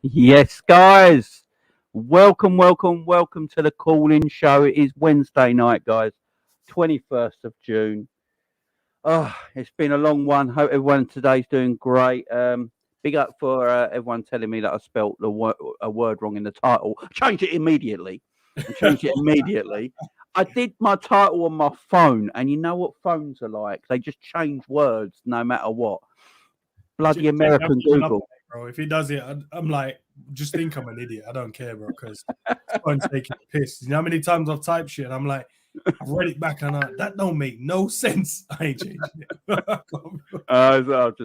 Yes, guys. Welcome to the call-in show. It is Wednesday night, guys. 21st of June. Oh, it's been a long one. Hope everyone today's doing great. Big up for everyone telling me that I spelt a word wrong in the title. Change it immediately. I changed it immediately. I did my title on my phone, and you know what phones are like? They just change words no matter what. Bloody Jamie, I've American given up on Google. it, bro. If he does it, I'm like, just think I'm an idiot. I don't care, bro, because this phone's taking a piss. You know how many times I've typed shit and I'm like, I've read it back and that don't make no sense. I ain't changing it. I've done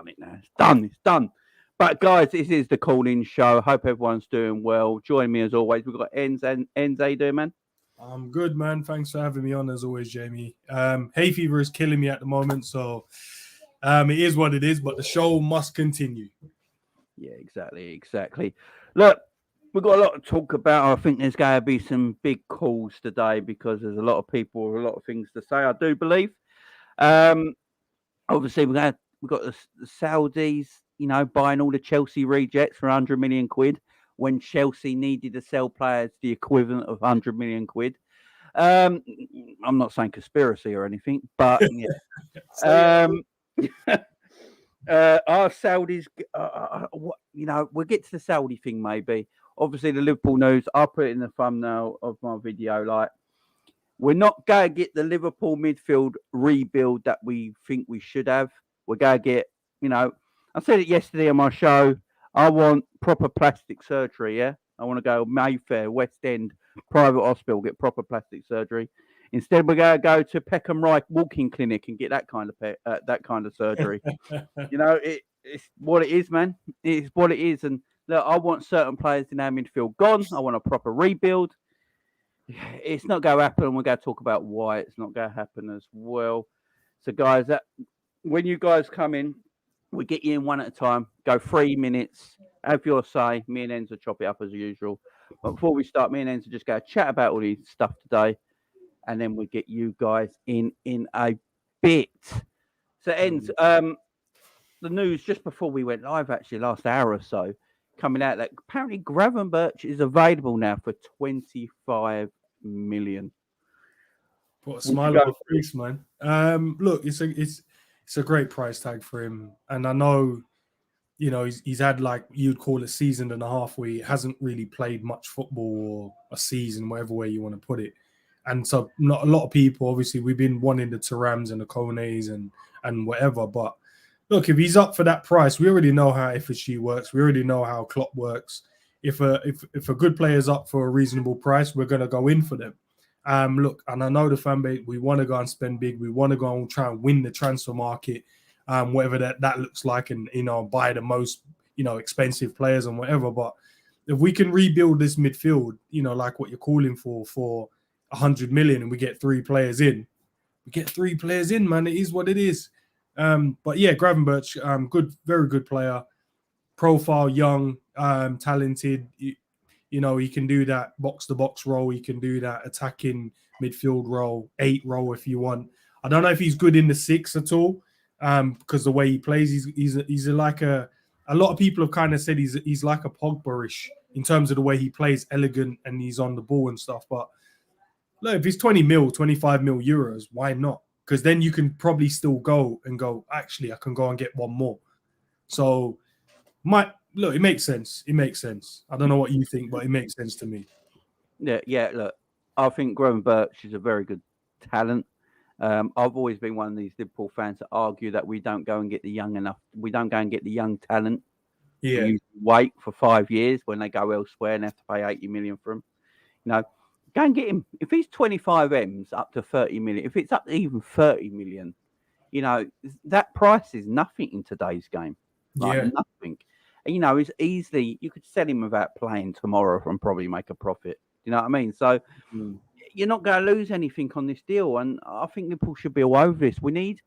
it now. It's done. It's done. But guys, this is the call-in show. Hope everyone's doing well. Join me as always. We've got Enz. How you doing, man? I'm good, man. Thanks for having me on as always, Jamie. Hay fever is killing me at the moment, so it is what it is, but the show must continue. Yeah, exactly. Look, we've got a lot to talk about. I think there's going to be some big calls today because there's a lot of people with a lot of things to say. I do believe. Um, Obviously, we've got the Saudis, buying all the Chelsea rejects for 100 million quid when Chelsea needed to sell players the equivalent of 100 million quid. Um, I'm not saying conspiracy or anything, but yeah. Um, our Saudis, we'll get to the Saudi thing maybe. Obviously, the Liverpool news, I'll put it in the thumbnail of my video. Like, we're not going to get the Liverpool midfield rebuild that we think we should have. We're going to get, I said it yesterday on my show. I want proper plastic surgery. Yeah, I want to go Mayfair, West End, private hospital, get proper plastic surgery. Instead, we're going to go to Peckham Reich Walking Clinic and get that kind of surgery. It's what it is, man. It's what it is. And look, I want certain players in our midfield gone. I want a proper rebuild. It's not going to happen. We're going to talk about why it's not going to happen as well. So, guys, when you guys come in, we get you in one at a time. Go 3 minutes. Have your say. Me and Enzo will chop it up as usual. But before we start, me and Enzo just go chat about all these stuff today, and then we get you guys in a bit. So, Enzo, the news just before we went live, actually, last hour or so, coming out that apparently Gravenberch is available now for 25 million. Put a Would you smile on go my for it? face, man. Look, it's a great price tag for him, and I know he's had like you'd call it season and a half where he hasn't really played much football or a season, whatever way you want to put it. And so not a lot of people, obviously, we've been wanting the Turams and the Kones and whatever. But look, if he's up for that price, we already know how FSG works. We already know how Klopp works. If a good player's up for a reasonable price, we're gonna go in for them. Look, and I know the fan base, we want to go and spend big. We want to go and try and win the transfer market, whatever that looks like, and buy the most expensive players and whatever. But if we can rebuild this midfield, like what you're calling for 100 million, and we get three players in, man. It is what it is. But yeah, Gravenberch, good, very good player, profile, young, talented. He can do that box to box role. He can do that attacking midfield role, 8 role if you want. I don't know if he's good in the 6 at all, because the way he plays, he's like a lot of people have kind of said he's like a Pogba-ish in terms of the way he plays, elegant, and he's on the ball and stuff. But look, if he's 20 mil, 25 mil euros, why not? Because then you can probably still go, actually, I can go and get one more. So look, it makes sense. It makes sense. I don't know what you think, but it makes sense to me. Yeah. Look, I think Gravenberch is a very good talent. I've always been one of these Liverpool fans that argue that we don't go and get the young enough. We don't go and get the young talent. We Yeah. usually wait for 5 years when they go elsewhere and have to pay 80 million for him. Go and get him. If he's 25 M's up to 30 million, if it's up to even 30 million, that price is nothing in today's game. Like Yeah. nothing. And, it's easily, you could sell him without playing tomorrow and probably make a profit. You know what I mean? So Mm. you're not going to lose anything on this deal. And I think Liverpool should be all over this. We need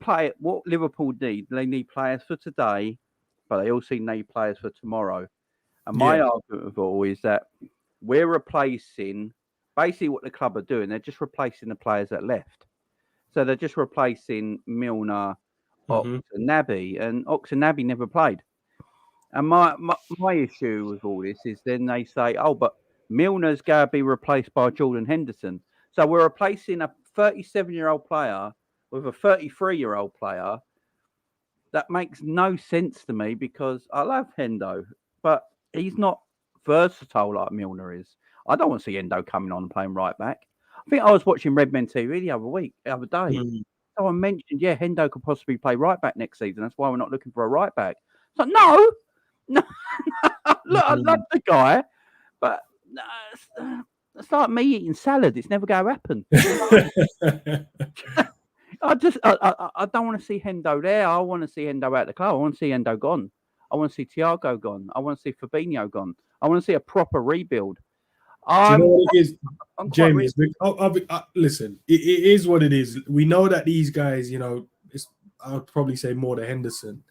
play. What Liverpool need, they need players for today, but they also need players for tomorrow. And my Yeah. argument of all is that we're replacing basically what the club are doing. They're just replacing the players that left. So they're just replacing Milner, Ox, Mm-hmm. and Naby. And Ox and Naby never played. And my issue with all this is then they say, oh, but Milner's going to be replaced by Jordan Henderson. So we're replacing a 37-year-old player with a 33-year-old player. That makes no sense to me because I love Hendo, but he's not versatile like Milner is. I don't want to see Hendo coming on and playing right back. I think I was watching Redmen TV the other day. Someone mentioned, Hendo could possibly play right back next season. That's why we're not looking for a right back. It's like, no. Look, I love the guy, but it's like me eating salad. It's never going to happen. I don't want to see Hendo there. I want to see Hendo out the club. I want to see Hendo gone. I want to see Thiago gone. I want to see Fabinho gone. I want to see a proper rebuild. Do you know what it is, James? Listen, it is what it is. We know that these guys, I would probably say more to Henderson.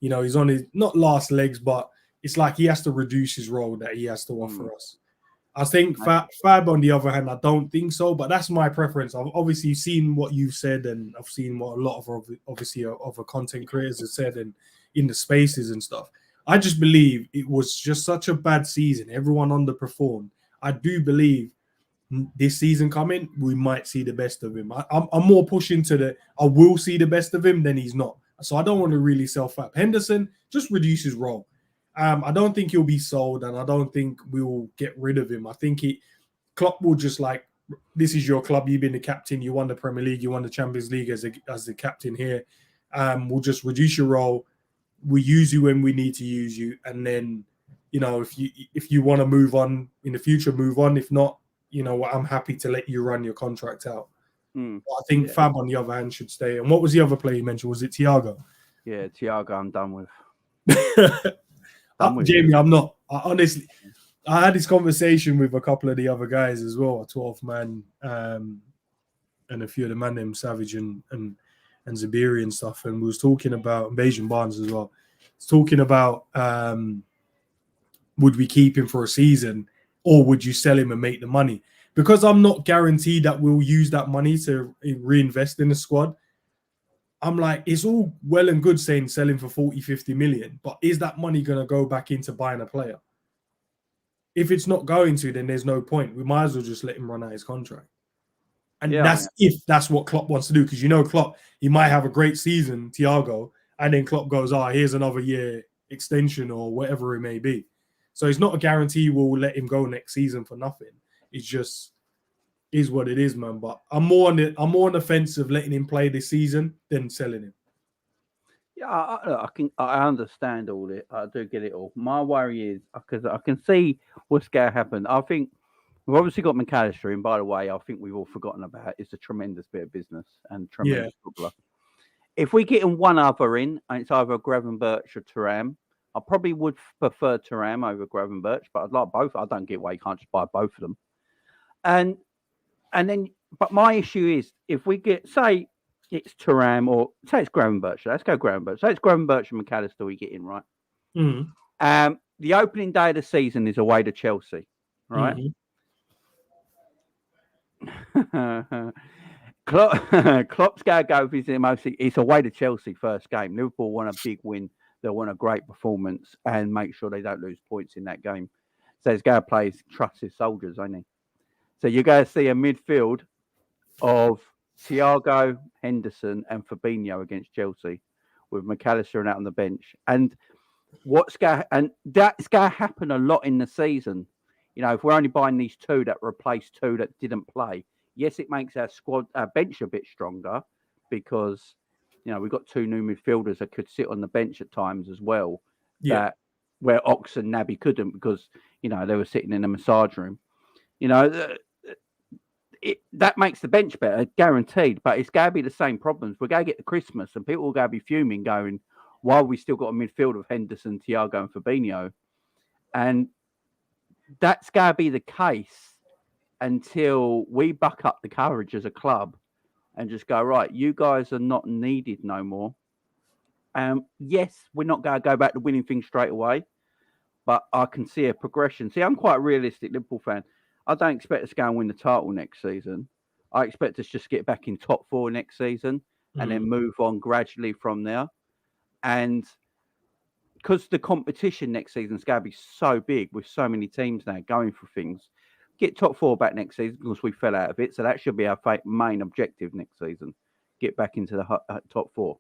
He's on his not last legs, but it's like he has to reduce his role that he has to offer us. I think Fab, on the other hand, I don't think so, but that's my preference. I've obviously seen what you've said, and I've seen what a lot of obviously other content creators have said, and in the spaces and stuff. I just believe it was just such a bad season. Everyone underperformed. I do believe this season coming, we might see the best of him. I'm more pushing to I will see the best of him than he's not. So I don't want to really sell Fab. Henderson, just reduce his role. I don't think he'll be sold, and I don't think we will get rid of him. I think Klopp will just this is your club. You've been the captain. You won the Premier League. You won the Champions League as the captain here. We'll just reduce your role. We use you when we need to use you, and then if you want to move on in the future, move on. If not, I'm happy to let you run your contract out. I think Fab, on the other hand, should stay. And what was the other player you mentioned? Was it Thiago? Yeah, Thiago, I'm done with. Jamie, I'm not. Honestly, I had this conversation with a couple of the other guys as well, a 12th man, and a few of the man named Savage and Zabiri and stuff. And we was talking about Bayesian Barnes as well. Talking about would we keep him for a season or would you sell him and make the money? Because I'm not guaranteed that we'll use that money to reinvest in the squad. I'm like, it's all well and good saying selling for 40, 50 million, but is that money going to go back into buying a player? If it's not going to, then there's no point. We might as well just let him run out his contract. And if that's what Klopp wants to do, because Klopp, he might have a great season, Thiago, and then Klopp goes, here's another year extension or whatever it may be. So it's not a guarantee we'll let him go next season for nothing. It's just is what it is, man. But I'm more on the fence of letting him play this season than selling him. Yeah, I understand all it. I do get it all. My worry is because I can see what's going to happen. I think we've obviously got McAllister in. By the way, I think we've all forgotten about. It's a tremendous bit of business and tremendous footballer. If we get one other in, and it's either Gravenberch or Thuram, I probably would prefer Thuram over Gravenberch, but I'd like both. I don't get why you can't just buy both of them. But my issue is if we get, say, it's Thuram or say it's Gravenberch. Let's go Gravenberch. Say it's Gravenberch and McAllister we get in, right? Mm-hmm. The opening day of the season is away to Chelsea, right? Mm-hmm. Klopp's got to go with his emotion. It's away to Chelsea first game. Liverpool want a big win. They want a great performance and make sure they don't lose points in that game. So he's got to play trust his soldiers, ain't he? So you're going to see a midfield of Thiago, Henderson, and Fabinho against Chelsea, with McAllister and out on the bench. And that's going to happen a lot in the season. If we're only buying these two that replace two that didn't play, yes, it makes our bench a bit stronger because we've got two new midfielders that could sit on the bench at times as well. Yeah. Where Ox and Naby couldn't because they were sitting in a massage room. That makes the bench better, guaranteed. But it's going to be the same problems. We're going to get to Christmas and people are going to be fuming, going, "Why we still got a midfield of Henderson, Thiago, and Fabinho?" And that's going to be the case until we buck up the courage as a club and just go, right, you guys are not needed no more. Yes, we're not going to go back to winning things straight away, but I can see a progression. See, I'm quite a realistic Liverpool fan. I don't expect us to go and win the title next season. I expect us just get back in top four next season and then move on gradually from there. And because the competition next season is going to be so big with so many teams now going for things. Get top 4 back next season because we fell out of it. So that should be our main objective next season. Get back into the top 4.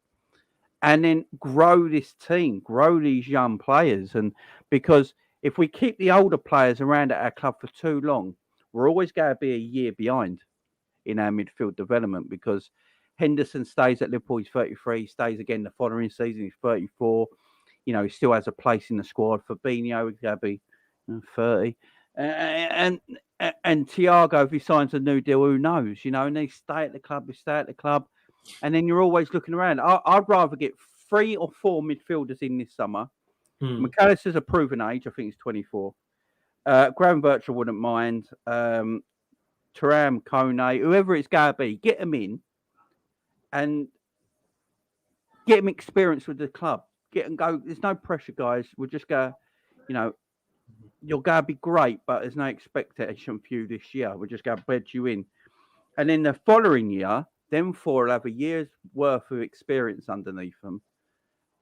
And then grow this team, grow these young players. And because if we keep the older players around at our club for too long, we're always going to be a year behind in our midfield development because Henderson stays at Liverpool, he's 33, stays again the following season, he's 34. You know, he still has a place in the squad. Fabinho, he's going to be 30. And Thiago, if he signs a new deal, who knows? You know, and they stay at the club, and then you're always looking around. I'd rather get 3 or 4 midfielders in this summer. McAllister's a proven age. I think he's 24. Gravenberch, I wouldn't mind. Thuram, Kone, whoever it's going to be, get them in and get them experience with the club. Get and go. There's no pressure, guys. We'll just go, you know, you're going to be great, but there's no expectation for you this year. We're just going to bed you in. And then the following year, them 4 will have a year's worth of experience underneath them.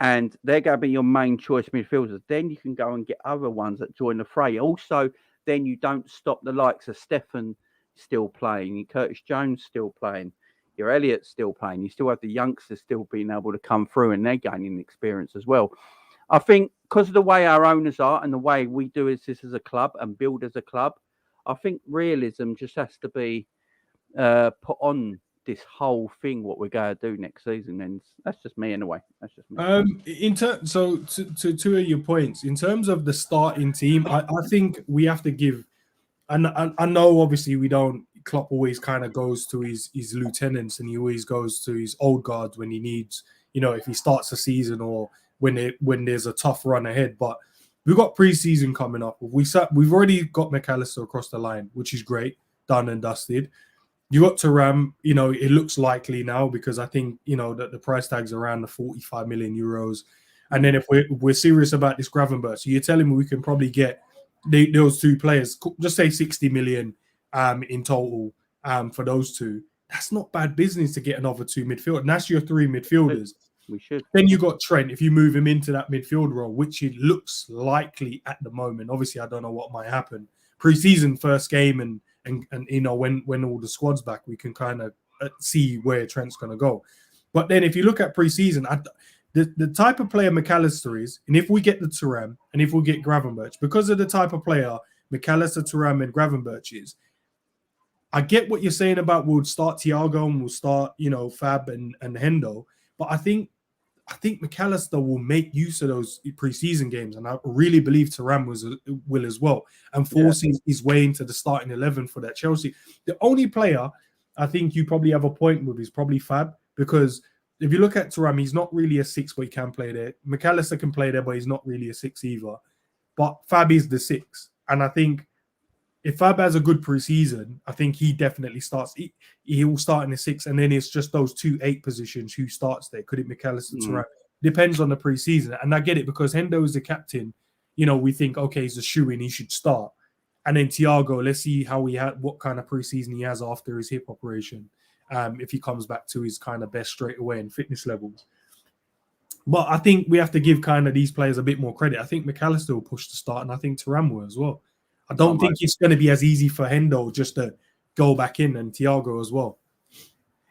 And they're going to be your main choice midfielders. Then you can go and get other ones that join the fray. Also, then you don't stop the likes of Stefan still playing, Curtis Jones still playing, your Elliott still playing. You still have the youngsters still being able to come through and they're gaining experience as well. I think because of the way our owners are and the way we do this as a club and build as a club, I think realism just has to be put on this whole thing, what we're going to do next season. And that's just me anyway. That's just me. So to two of your points, in terms of the starting team, I think we have to give, and I know obviously we don't, Klopp always kind of goes to his lieutenants and he always goes to his old guards when he needs, you know, if he starts a season or when there's a tough run ahead. But we've got pre-season coming up. We've already got McAllister across the line, which is great, done and dusted. You got Thuram, you know, it looks likely now because I think, you know, that the price tag's around the 45 million euros. And then if we're serious about this Gravenberch, so you're telling me we can probably get those 2 players, just say 60 million in total for those 2. That's not bad business to get another 2 midfielders. And that's your 3 midfielders. We should. Then you got Trent, if you move him into that midfield role, which it looks likely at the moment. Obviously, I don't know what might happen. Pre-season first game and you know, when all the squad's back, we can kind of see where Trent's going to go. But then if you look at pre-season, the type of player McAllister is, and if we get the Thuram and if we get Gravenberch, because of the type of player McAllister, Thuram and Gravenberch is, I get what you're saying about we'll start Thiago and we'll start, you know, Fab and Hendo, but I think McAllister will make use of those preseason games, and I really believe Thuram will as well, and forcing his way into the starting 11 for that Chelsea. The only player I think you probably have a point with is probably Fab, because if you look at Thuram, he's not really a 6, but he can play there. McAllister can play there, but he's not really a 6 either. But Fab is the 6, and I think if Fab has a good preseason, I think he definitely starts. He will start in the 6, and then it's just those 2 8 positions who starts there. Could it McAllister, Thuram? Depends on the preseason, and I get it because Hendo is the captain. You know, we think okay, he's a shoo-in, he should start, and then Thiago. Let's see how what kind of preseason he has after his hip operation. If he comes back to his kind of best straight away in fitness levels. But I think we have to give kind of these players a bit more credit. I think McAllister will push to start, and I think Thuram will as well. I don't think it's going to be as easy for Hendo just to go back in, and Thiago as well.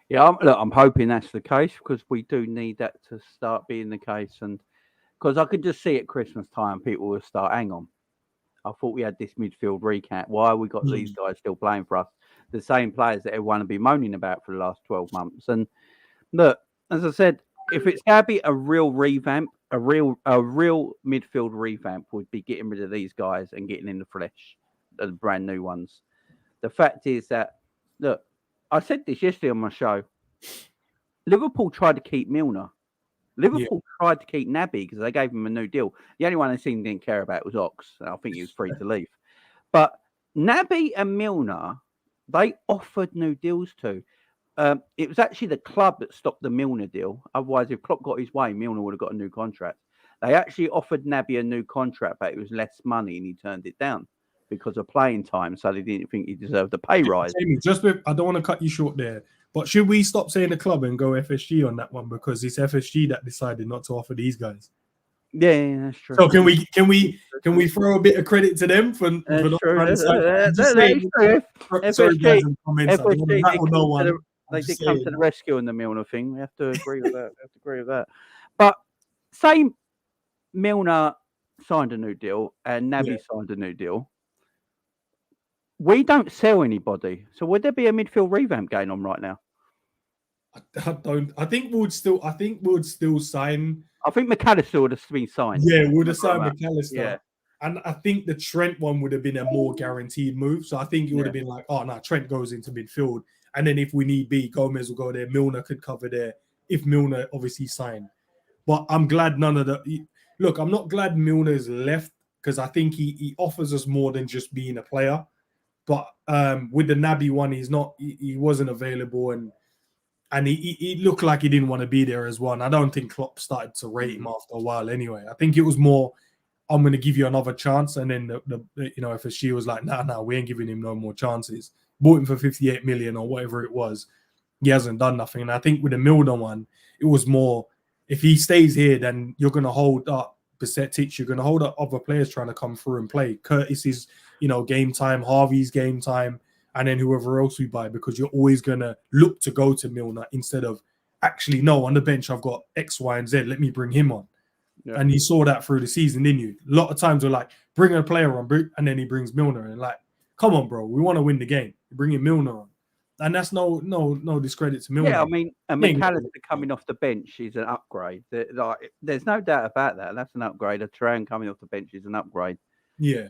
Yeah, I'm hoping that's the case because we do need that to start being the case. And because I could just see at Christmas time, people will start, hang on, I thought we had this midfield recap. Why have we got these guys still playing for us? The same players that everyone have been moaning about for the last 12 months. And look, as I said, if it's going to be a real revamp, a real midfield revamp would be getting rid of these guys and getting in the flesh, the brand new ones. The fact is that, look, I said this yesterday on my show. Liverpool tried to keep Milner. Liverpool tried to keep Naby because they gave him a new deal. The only one I seen didn't care about was Ox. I think he was free to leave. But Naby and Milner, they offered new deals to. It was actually the club that stopped the Milner deal. Otherwise, if Klopp got his way, Milner would have got a new contract. They actually offered Naby a new contract, but it was less money, and he turned it down because of playing time. So they didn't think he deserved a pay rise. I don't want to cut you short there, but should we stop saying the club and go FSG on that one because it's FSG that decided not to offer these guys? Yeah, that's true. So can we throw a bit of credit to them for That's not true. trying to sign? I'm That just is saying. true. Sorry, guys, FSG, in the comments. I don't want to rattle no one. they did come to the rescue on the Milner thing. We have to agree with that. We have to agree with that. But say Milner signed a new deal and Naby signed a new deal. We don't sell anybody. So would there be a midfield revamp going on right now? I don't. I think we'd still sign. I think McAllister would have been signed. Yeah, would have signed McAllister. Yeah. And I think the Trent one would have been a more guaranteed move. So I think it would have been like, oh no, Trent goes into midfield, and then if we need be, Gomez will go there. Milner could cover there if Milner obviously signed. But I'm glad none of the. Look, I'm not glad Milner's left because I think he offers us more than just being a player. But with the Naby one, he wasn't available, and he looked like he didn't want to be there as well. And I don't think Klopp started to rate him after a while anyway. I think it was more, I'm going to give you another chance. And then, if she was like, nah, we ain't giving him no more chances. Bought him for 58 million or whatever it was. He hasn't done nothing. And I think with the Milner one, it was more, if he stays here, then you're going to hold up Besetic, you're going to hold up other players trying to come through and play. Curtis's, game time, Harvey's game time, and then whoever else we buy, because you're always going to look to go to Milner instead of actually, no, on the bench, I've got X, Y, and Z. Let me bring him on. Yeah. And you saw that through the season, didn't you? A lot of times we're like, bring a player on, and then he brings Milner. And like, come on, bro, we want to win the game. You're bringing Milner on. And that's no discredit to Milner. Yeah, I mean, McAllister coming off the bench is an upgrade. There's no doubt about that. That's an upgrade. A Trent coming off the bench is an upgrade. Yeah.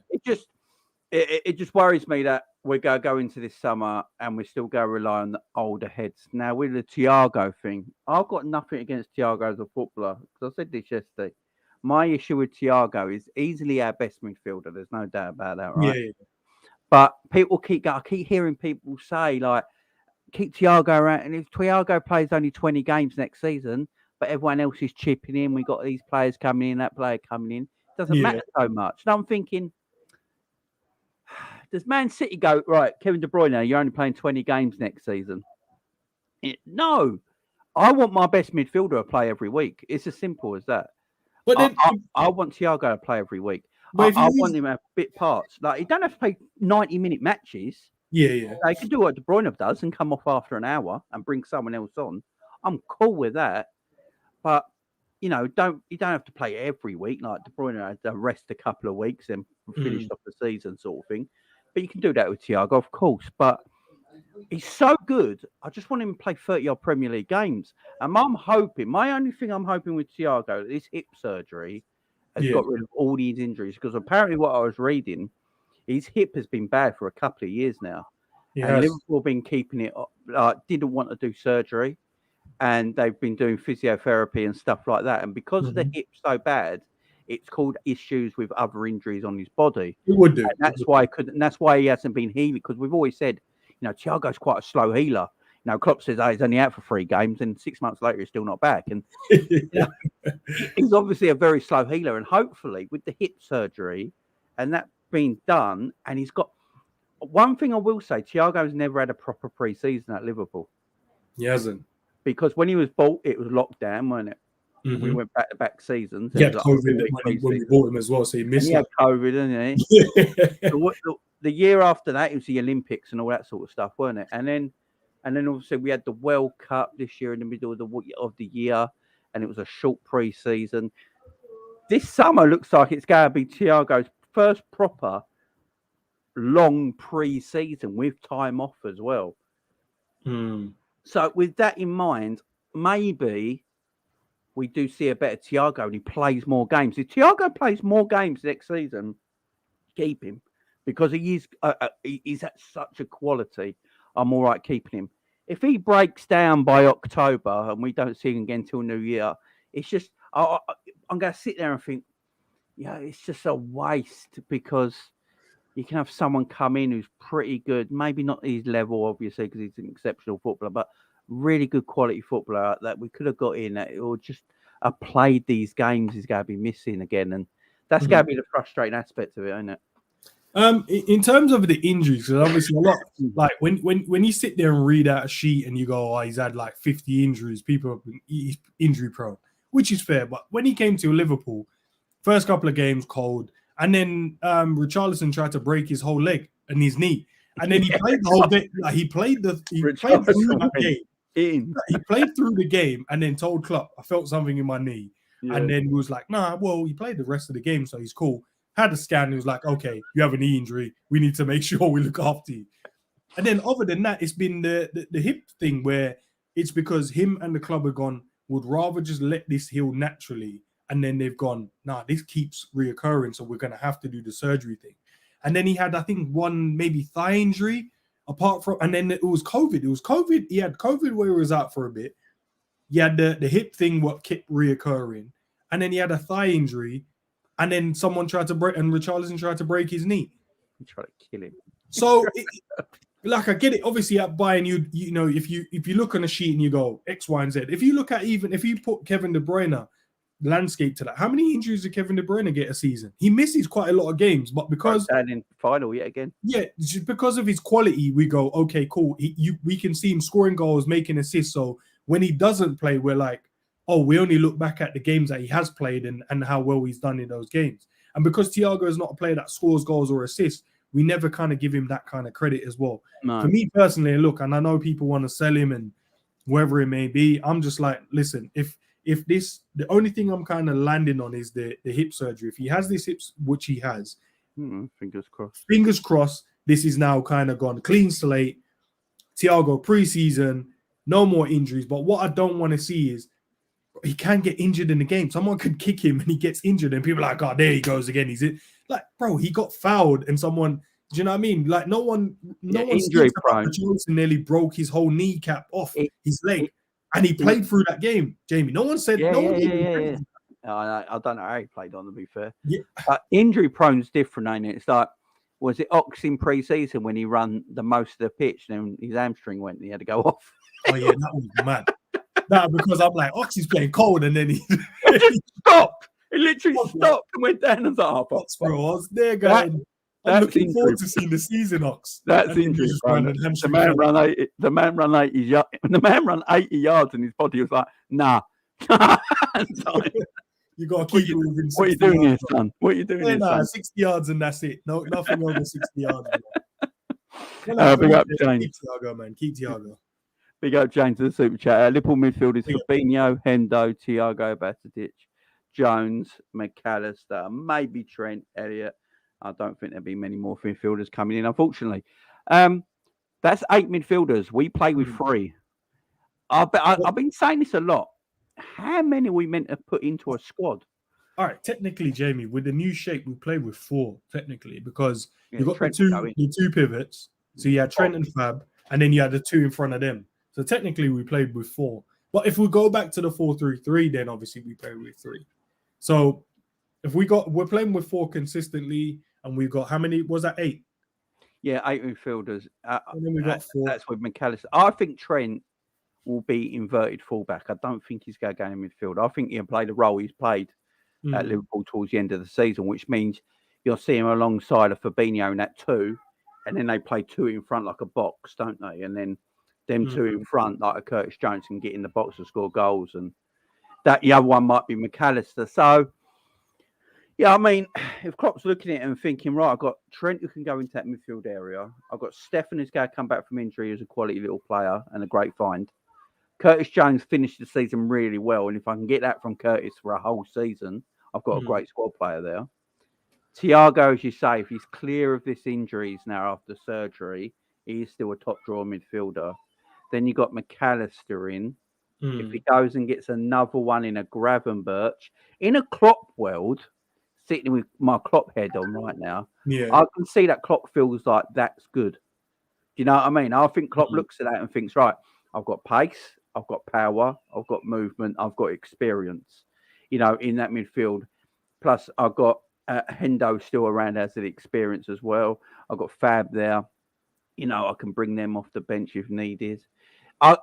It just worries me that we're going to go into this summer and we're still going to rely on the older heads. Now, with the Thiago thing, I've got nothing against Thiago as a footballer. Because I said this yesterday. My issue with Thiago is easily our best midfielder. There's no doubt about that, right? Yeah. But people I keep hearing people say, like, keep Thiago around. And if Thiago plays only 20 games next season, but everyone else is chipping in, we got these players coming in, that player coming in, it doesn't matter so much. And I'm thinking, does Man City go, right, Kevin De Bruyne, you're only playing 20 games next season? No. I want my best midfielder to play every week. It's as simple as that. But then, I want Thiago to play every week. I want him to have bit parts. Like, he don't have to play 90-minute matches. Yeah. He can do what De Bruyne does and come off after an hour and bring someone else on. I'm cool with that. But, you don't have to play every week. Like De Bruyne had to rest a couple of weeks and finished off the season sort of thing. But you can do that with Thiago, of course. But he's so good. I just want him to play 30-odd Premier League games. And my only thing I'm hoping with Thiago, this hip surgery has got rid of all these injuries. Because apparently what I was reading, his hip has been bad for a couple of years now. Yes. And Liverpool have been keeping it up, didn't want to do surgery. And they've been doing physiotherapy and stuff like that. And because the hip's so bad, it's called issues with other injuries on his body. It would do. And that's why he hasn't been healing. Because we've always said, Thiago's quite a slow healer. Klopp says, he's only out for 3 games, and 6 months later he's still not back. And he's obviously a very slow healer. And hopefully, with the hip surgery and that being done, and he's got one thing I will say: Thiago's never had a proper pre-season at Liverpool. He hasn't, because when he was bought, it was lockdown, wasn't it? Mm-hmm. We went back-to-back seasons. He had COVID when we bought him as well, so he missed. He had COVID, didn't he? The year after that, it was the Olympics and all that sort of stuff, weren't it? And then obviously we had the World Cup this year in the middle of the year, and it was a short pre-season. This summer looks like it's going to be Thiago's first proper long pre-season with time off as well. So with that in mind, maybe we do see a better Thiago and he plays more games. If Thiago plays more games next season, keep him. Because he's at such a quality, I'm all right keeping him. If he breaks down by October and we don't see him again till New Year, it's just I'm going to sit there and think, it's just a waste, because you can have someone come in who's pretty good, maybe not his level, obviously, because he's an exceptional footballer, but really good quality footballer that we could have got in that or just played these games is going to be missing again, and that's going to be the frustrating aspect of it, isn't it? In terms of the injuries, because obviously a lot, like when you sit there and read out a sheet and you go, he's had like 50 injuries, people have been injury prone, which is fair. But when he came to Liverpool, First couple of games cold, and then Richarlison tried to break his whole leg and his knee, and then he played the whole game. Like he played through that game. He played through the game and then told Klopp, I felt something in my knee. Yeah. And then he was like, nah, well, he played the rest of the game, so he's cool. Had a scan. He was like, okay, you have a knee injury. We need to make sure we look after you. And then other than that, it's been the hip thing where it's because him and the club have gone, would rather just let this heal naturally. And then they've gone, nah, this keeps reoccurring, so we're going to have to do the surgery thing. And then he had, I think, one maybe thigh injury. Apart from, and then it was COVID. He had COVID where he was out for a bit. He had the hip thing, what kept reoccurring. And then he had a thigh injury. And then someone tried to break, and Richarlison tried to break his knee. He tried to kill him. So, like, I get it. Obviously, at Bayern, you know, if you look on a sheet and you go X, Y, and Z. If you look at if you put Kevin De Bruyne landscape to that, how many injuries did Kevin De Bruyne get a season? He misses quite a lot of games, but because in final yet again, just because of his quality, we go, okay, cool. We can see him scoring goals, making assists. So when he doesn't play, we're like, oh, we only look back at the games that he has played and how well he's done in those games. And because Thiago is not a player that scores goals or assists, we never kind of give him that kind of credit as well. No. For me personally, look, and I know people want to sell him and wherever it may be, I'm just like, listen, if this, the only thing I'm kind of landing on is the hip surgery. If he has this hips, which he has, fingers crossed. Fingers crossed. This is now kind of gone clean slate. Thiago preseason, no more injuries. But what I don't want to see is he can get injured in the game. Someone could kick him and he gets injured, and people are like, oh, there he goes again. He's in. Like, bro, he got fouled, and someone, do you know what I mean? Like, no one injury prone. Johnson nearly broke his whole kneecap off his leg. And he played through that game, Jamie. No one said. I don't know how he played on, to be fair. Yeah. Injury prone is different, ain't it? It's like, was it Ox in pre-season when he ran the most of the pitch and his hamstring went and he had to go off? Oh, yeah, that was mad. That because I'm like, Ox is playing cold, and then he stopped. He literally stopped and went down and was like, Ox, bro, I was there going. I'm looking forward to seeing the season, Ox. That's injury. The man ran 80 yards. The man ran 80 yards, and his body was like, nah. You got to keep it within 60 What are you doing here, son? What are you doing here, son? 60 yards and that's it. No, nothing over 60 yards. Big up, James. Keep Thiago, man. Keep Thiago. Big up, James, to the super chat. Liverpool midfield is Fabinho, Hendo, Thiago, Bastardich, Jones, McAllister, maybe Trent, Elliott. I don't think there'll be many more midfielders coming in, unfortunately. That's 8 midfielders. We play with 3. I've been saying this a lot. How many are we meant to put into a squad? All right, technically, Jamie, with the new shape, we play with 4, technically, because you got the two pivots. So you had Trent and Fab, and then you had the 2 in front of them. So technically, we played with 4. But if we go back to the 4-3-3, then obviously we play with 3. So if we're playing with 4 consistently, and we've got how many? Was that 8? Yeah, 8 midfielders. And then we got 4. That's with McAllister. I think Trent will be inverted fullback. I don't think he's going to go in midfield. I think he'll play the role he's played at Liverpool towards the end of the season, which means you'll see him alongside of Fabinho in that 2, and then they play 2 in front like a box, don't they? And then them 2 in front like a Curtis Jones can get in the box to score goals, and that the other one might be McAllister. So, yeah, I mean, if Klopp's looking at it and thinking, right, I've got Trent who can go into that midfield area. I've got Stefan who's going to come back from injury as a quality little player and a great find. Curtis Jones finished the season really well, and if I can get that from Curtis for a whole season, I've got a great squad player there. Thiago, as you say, if he's clear of this injuries now after surgery, he is still a top draw midfielder. Then you got McAllister in. If he goes and gets another one in a Gravenberch, in a Klopp world, sitting with my Klopp head on right now, I can see that Klopp feels like that's good. Do you know what I mean? I think Klopp looks at that and thinks, right, I've got pace, I've got power, I've got movement, I've got experience, you know, in that midfield. Plus, I've got Hendo still around as an experience as well. I've got Fab there. You know, I can bring them off the bench if needed. I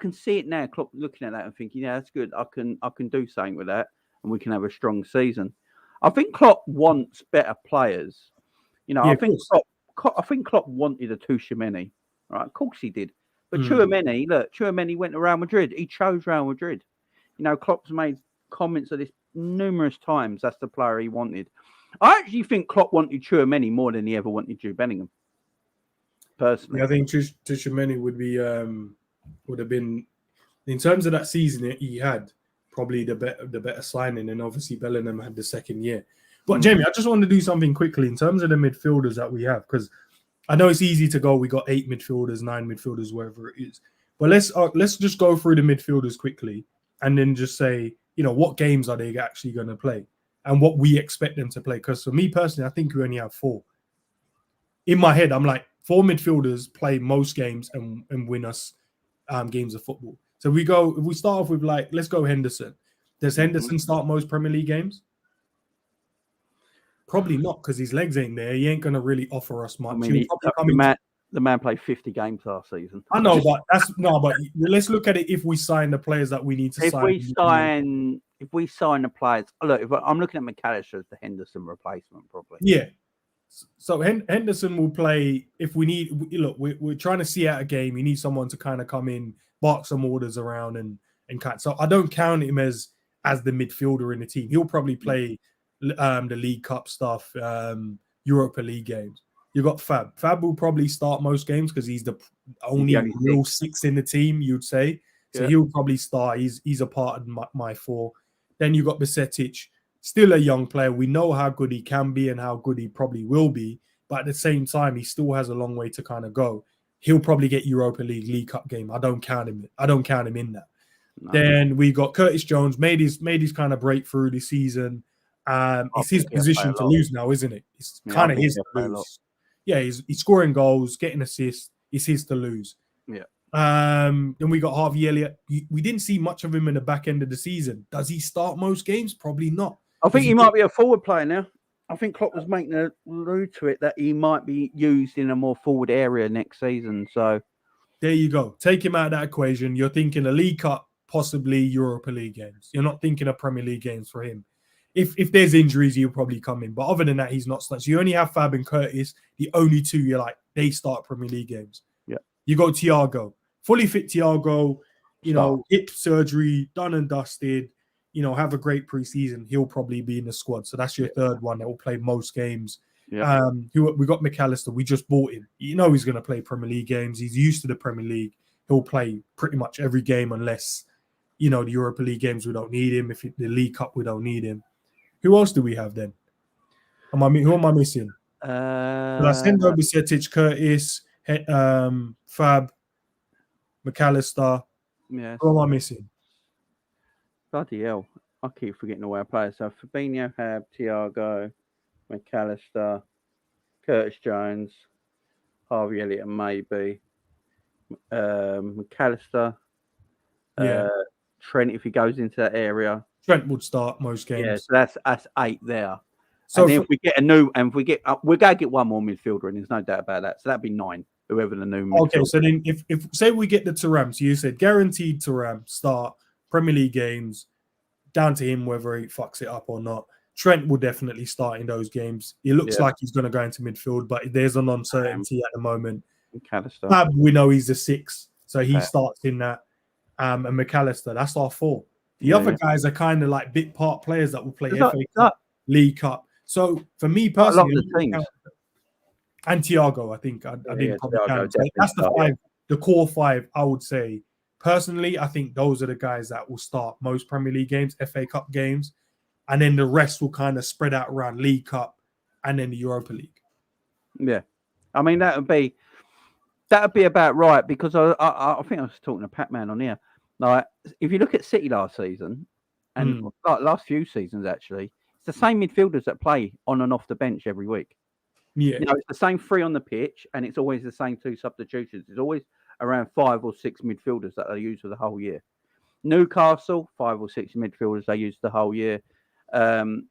can see it now, Klopp looking at that and thinking, yeah, that's good. I can do something with that, and we can have a strong season. I think Klopp wants better players. You know, I think Klopp wanted a Tchouaméni, right? Of course he did. But Tchouaméni went to Real Madrid. He chose Real Madrid. You know, Klopp's made comments of this numerous times that's the player he wanted. I actually think Klopp wanted Tchouaméni more than he ever wanted Jude Bellingham. Personally, I think Tchouaméni would have been, in terms of that season he had, probably the better signing, and obviously Bellingham had the second year. But Jamie, I just want to do something quickly in terms of the midfielders that we have, because I know it's easy to go, we got 8 midfielders, 9 midfielders, wherever it is. But let's just go through the midfielders quickly and then just say, what games are they actually going to play and what we expect them to play. Because for me personally, I think we only have 4. In my head, I'm like, 4 midfielders play most games and win us games of football. So if we start off with, let's go Henderson. Does Henderson start most Premier League games? Probably not, because his legs ain't there. He ain't going to really offer us much. I mean, the man played 50 games last season. I know, but but let's look at it if we sign the players that we need to sign. If we sign the players, look, if I'm looking at McAllister as the Henderson replacement, probably. Yeah. So Henderson will play if we need. Look, we're trying to see out a game. You need someone to kind of come in, bark some orders around, and cut. So I don't count him as the midfielder in the team. He'll probably play the League Cup stuff, Europa League games. You got Fab. Fab will probably start most games because he's the only real 6 in the team, you'd say. So he'll probably start. He's a part of my 4. Then you got Bajcetic, still a young player. We know how good he can be and how good he probably will be. But at the same time, he still has a long way to kind of go. He'll probably get Europa League Cup game. I don't count him in that. No. Then we got Curtis Jones, made his kind of breakthrough this season. It's his position to lose now, isn't it? It's kind of his to lose. Yeah, he's scoring goals, getting assists. It's his to lose. Yeah. Then we got Harvey Elliott. We didn't see much of him in the back end of the season. Does he start most games? Probably not. I think he might be a forward player now. I think Klopp was making a allude to it that he might be used in a more forward area next season. So there you go. Take him out of that equation. You're thinking a League Cup, possibly Europa League games. You're not thinking of Premier League games for him. If there's injuries, he'll probably come in. But other than that, he's not starting. So you only have Fab and Curtis, the only 2 you're like, they start Premier League games. Yeah. You got Thiago. Fully fit Thiago, hip surgery, done and dusted, have a great preseason. He'll probably be in the squad. So that's your third one that will play most games. Yeah. We got McAllister. We just bought him. He's going to play Premier League games. He's used to the Premier League. He'll play pretty much every game unless, the Europa League games, we don't need him. If the League Cup, we don't need him. Who else do we have then? Who am I missing? Lascendo, Bajcetic, Curtis, Fab, McAllister. Yeah. Who am I missing? Bloody hell. I keep forgetting the way I play. So Fabinho, Fab, Thiago, McAllister, Curtis Jones, Harvey Elliott, maybe. McAllister. Trent, if he goes into that area. Trent would start most games. Yeah, so that's 8 there. So and if we get we're going to get one more midfielder, and there's no doubt about that. So that'd be 9, whoever the new midfielder. Okay, so then if say we get the Thuram, so you said guaranteed Thuram start Premier League games, down to him whether he fucks it up or not. Trent will definitely start in those games. It looks like he's going to go into midfield, but there's an uncertainty at the moment. McAllister. Fab, we know he's a 6, so he starts in that. And McAllister, that's our 4. The other guys are kind of like bit part players that will play FA Cup, League Cup. So for me personally, and Thiago, I think I didn't probably count. That's the 5, the core 5. I would say personally, I think those are the guys that will start most Premier League games, FA Cup games, and then the rest will kind of spread out around League Cup and then the Europa League. Yeah, I mean that would be about right, because I think I was talking to Pat-Man on here. Like, if you look at City last season, and like last few seasons actually, it's the same midfielders that play on and off the bench every week. Yeah, it's the same 3 on the pitch, and it's always the same 2 substitutions. It's always around 5 or 6 midfielders that they use for the whole year. Newcastle, 5 or 6 midfielders they use the whole year. Man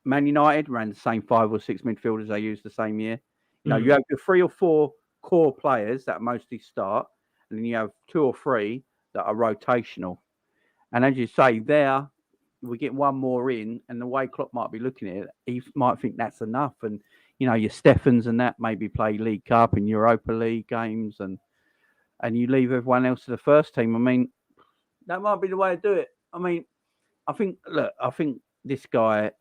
United ran the same 5 or 6 midfielders they use the same year. You have your 3 or 4 core players that mostly start, and then you have 2 or 3 that are rotational. And as you say, we get one more in, and the way Klopp might be looking at it, he might think that's enough. And your Stephens and that maybe play League Cup and Europa League games, and you leave everyone else to the first team. I mean, that might be the way to do it. I mean, I think this guy's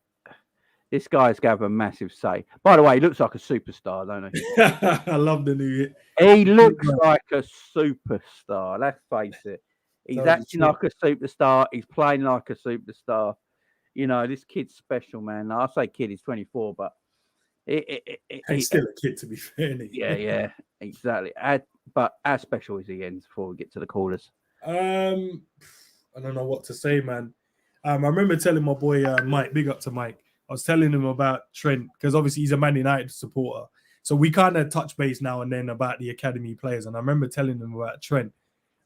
going to have a massive say. By the way, he looks like a superstar, don't he? I love the new. He looks like a superstar. Let's face it. He's Totally acting true. like a superstar. He's playing like a superstar. You know, this kid's special, man. I say kid, he's 24, but He's still a kid, to be fair. Isn't he? yeah, exactly. But how special is he, Jens, before we get to the callers? I don't know what to say, man. I remember telling my boy Mike, big up to Mike. I was telling him about Trent because obviously he's a Man United supporter. So we kind of touch base now and then about the academy players. And I remember telling him about Trent.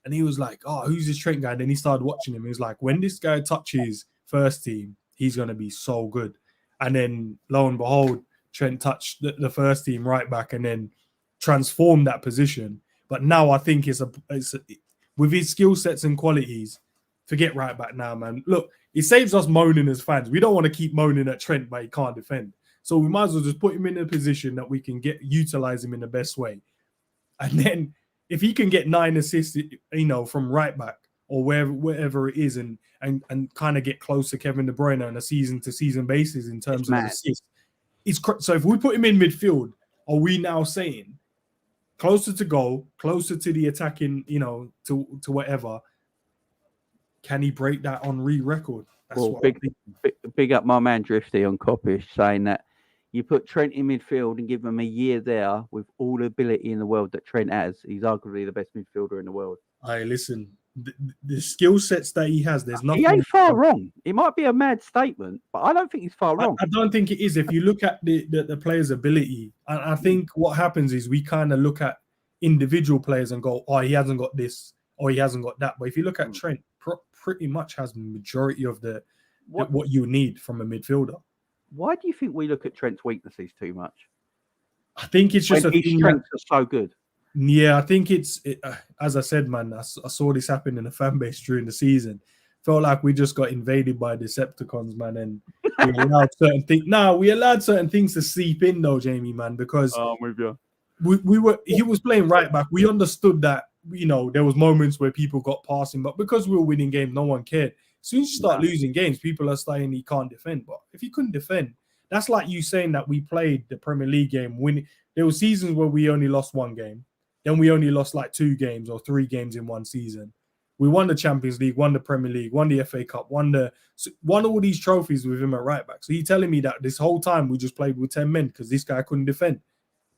And he was like, oh, who's this Trent guy? And then he started watching him. He was like, when this guy touches first team, he's going to be so good. And then lo and behold, Trent touched the first team right back and then transformed that position. But now I think it's with his skill sets and qualities, forget right back now, man. Look, it saves us moaning as fans. We don't want to keep moaning at Trent, but he can't defend. So we might as well just put him in a position that we can utilize him in the best way. And then if he can get 9 assists, from right back or wherever it is, and kind of get close to Kevin De Bruyne on a season-to-season basis in terms of assists. So if we put him in midfield, are we now saying closer to goal, closer to the attacking, to whatever? Can he break that Henry record? That's big up my man Drifty on Coppish saying that you put Trent in midfield and give him a year there with all the ability in the world that Trent has. He's arguably the best midfielder in the world. Hey, listen, the skill sets that he has, there's nothing. He ain't far wrong. It might be a mad statement, but I don't think he's far wrong. I don't think it is. If you look at the player's ability, I think what happens is we kind of look at individual players and go, oh, he hasn't got this or he hasn't got that. But if you look at Trent, pretty much has the majority of what you need from a midfielder. Why do you think we look at Trent's weaknesses too much? I think it's just his strengths are so good. Yeah, I think as I said, man, I saw this happen in the fan base during the season. Felt like we just got invaded by Decepticons, man, and we allowed certain things. No, we allowed certain things to seep in, though, Jamie, man, because I'm with you. He was playing right back. We understood that, there was moments where people got past him, but because we were winning games, no one cared. As soon as you start losing games, people are saying he can't defend. But if he couldn't defend, that's like you saying that we played the Premier League game. There were seasons where we only lost one game. Then we only lost like 2 games or 3 games in one season. We won the Champions League, won the Premier League, won the FA Cup, won all these trophies with him at right back. So you're telling me that this whole time we just played with 10 men because this guy couldn't defend?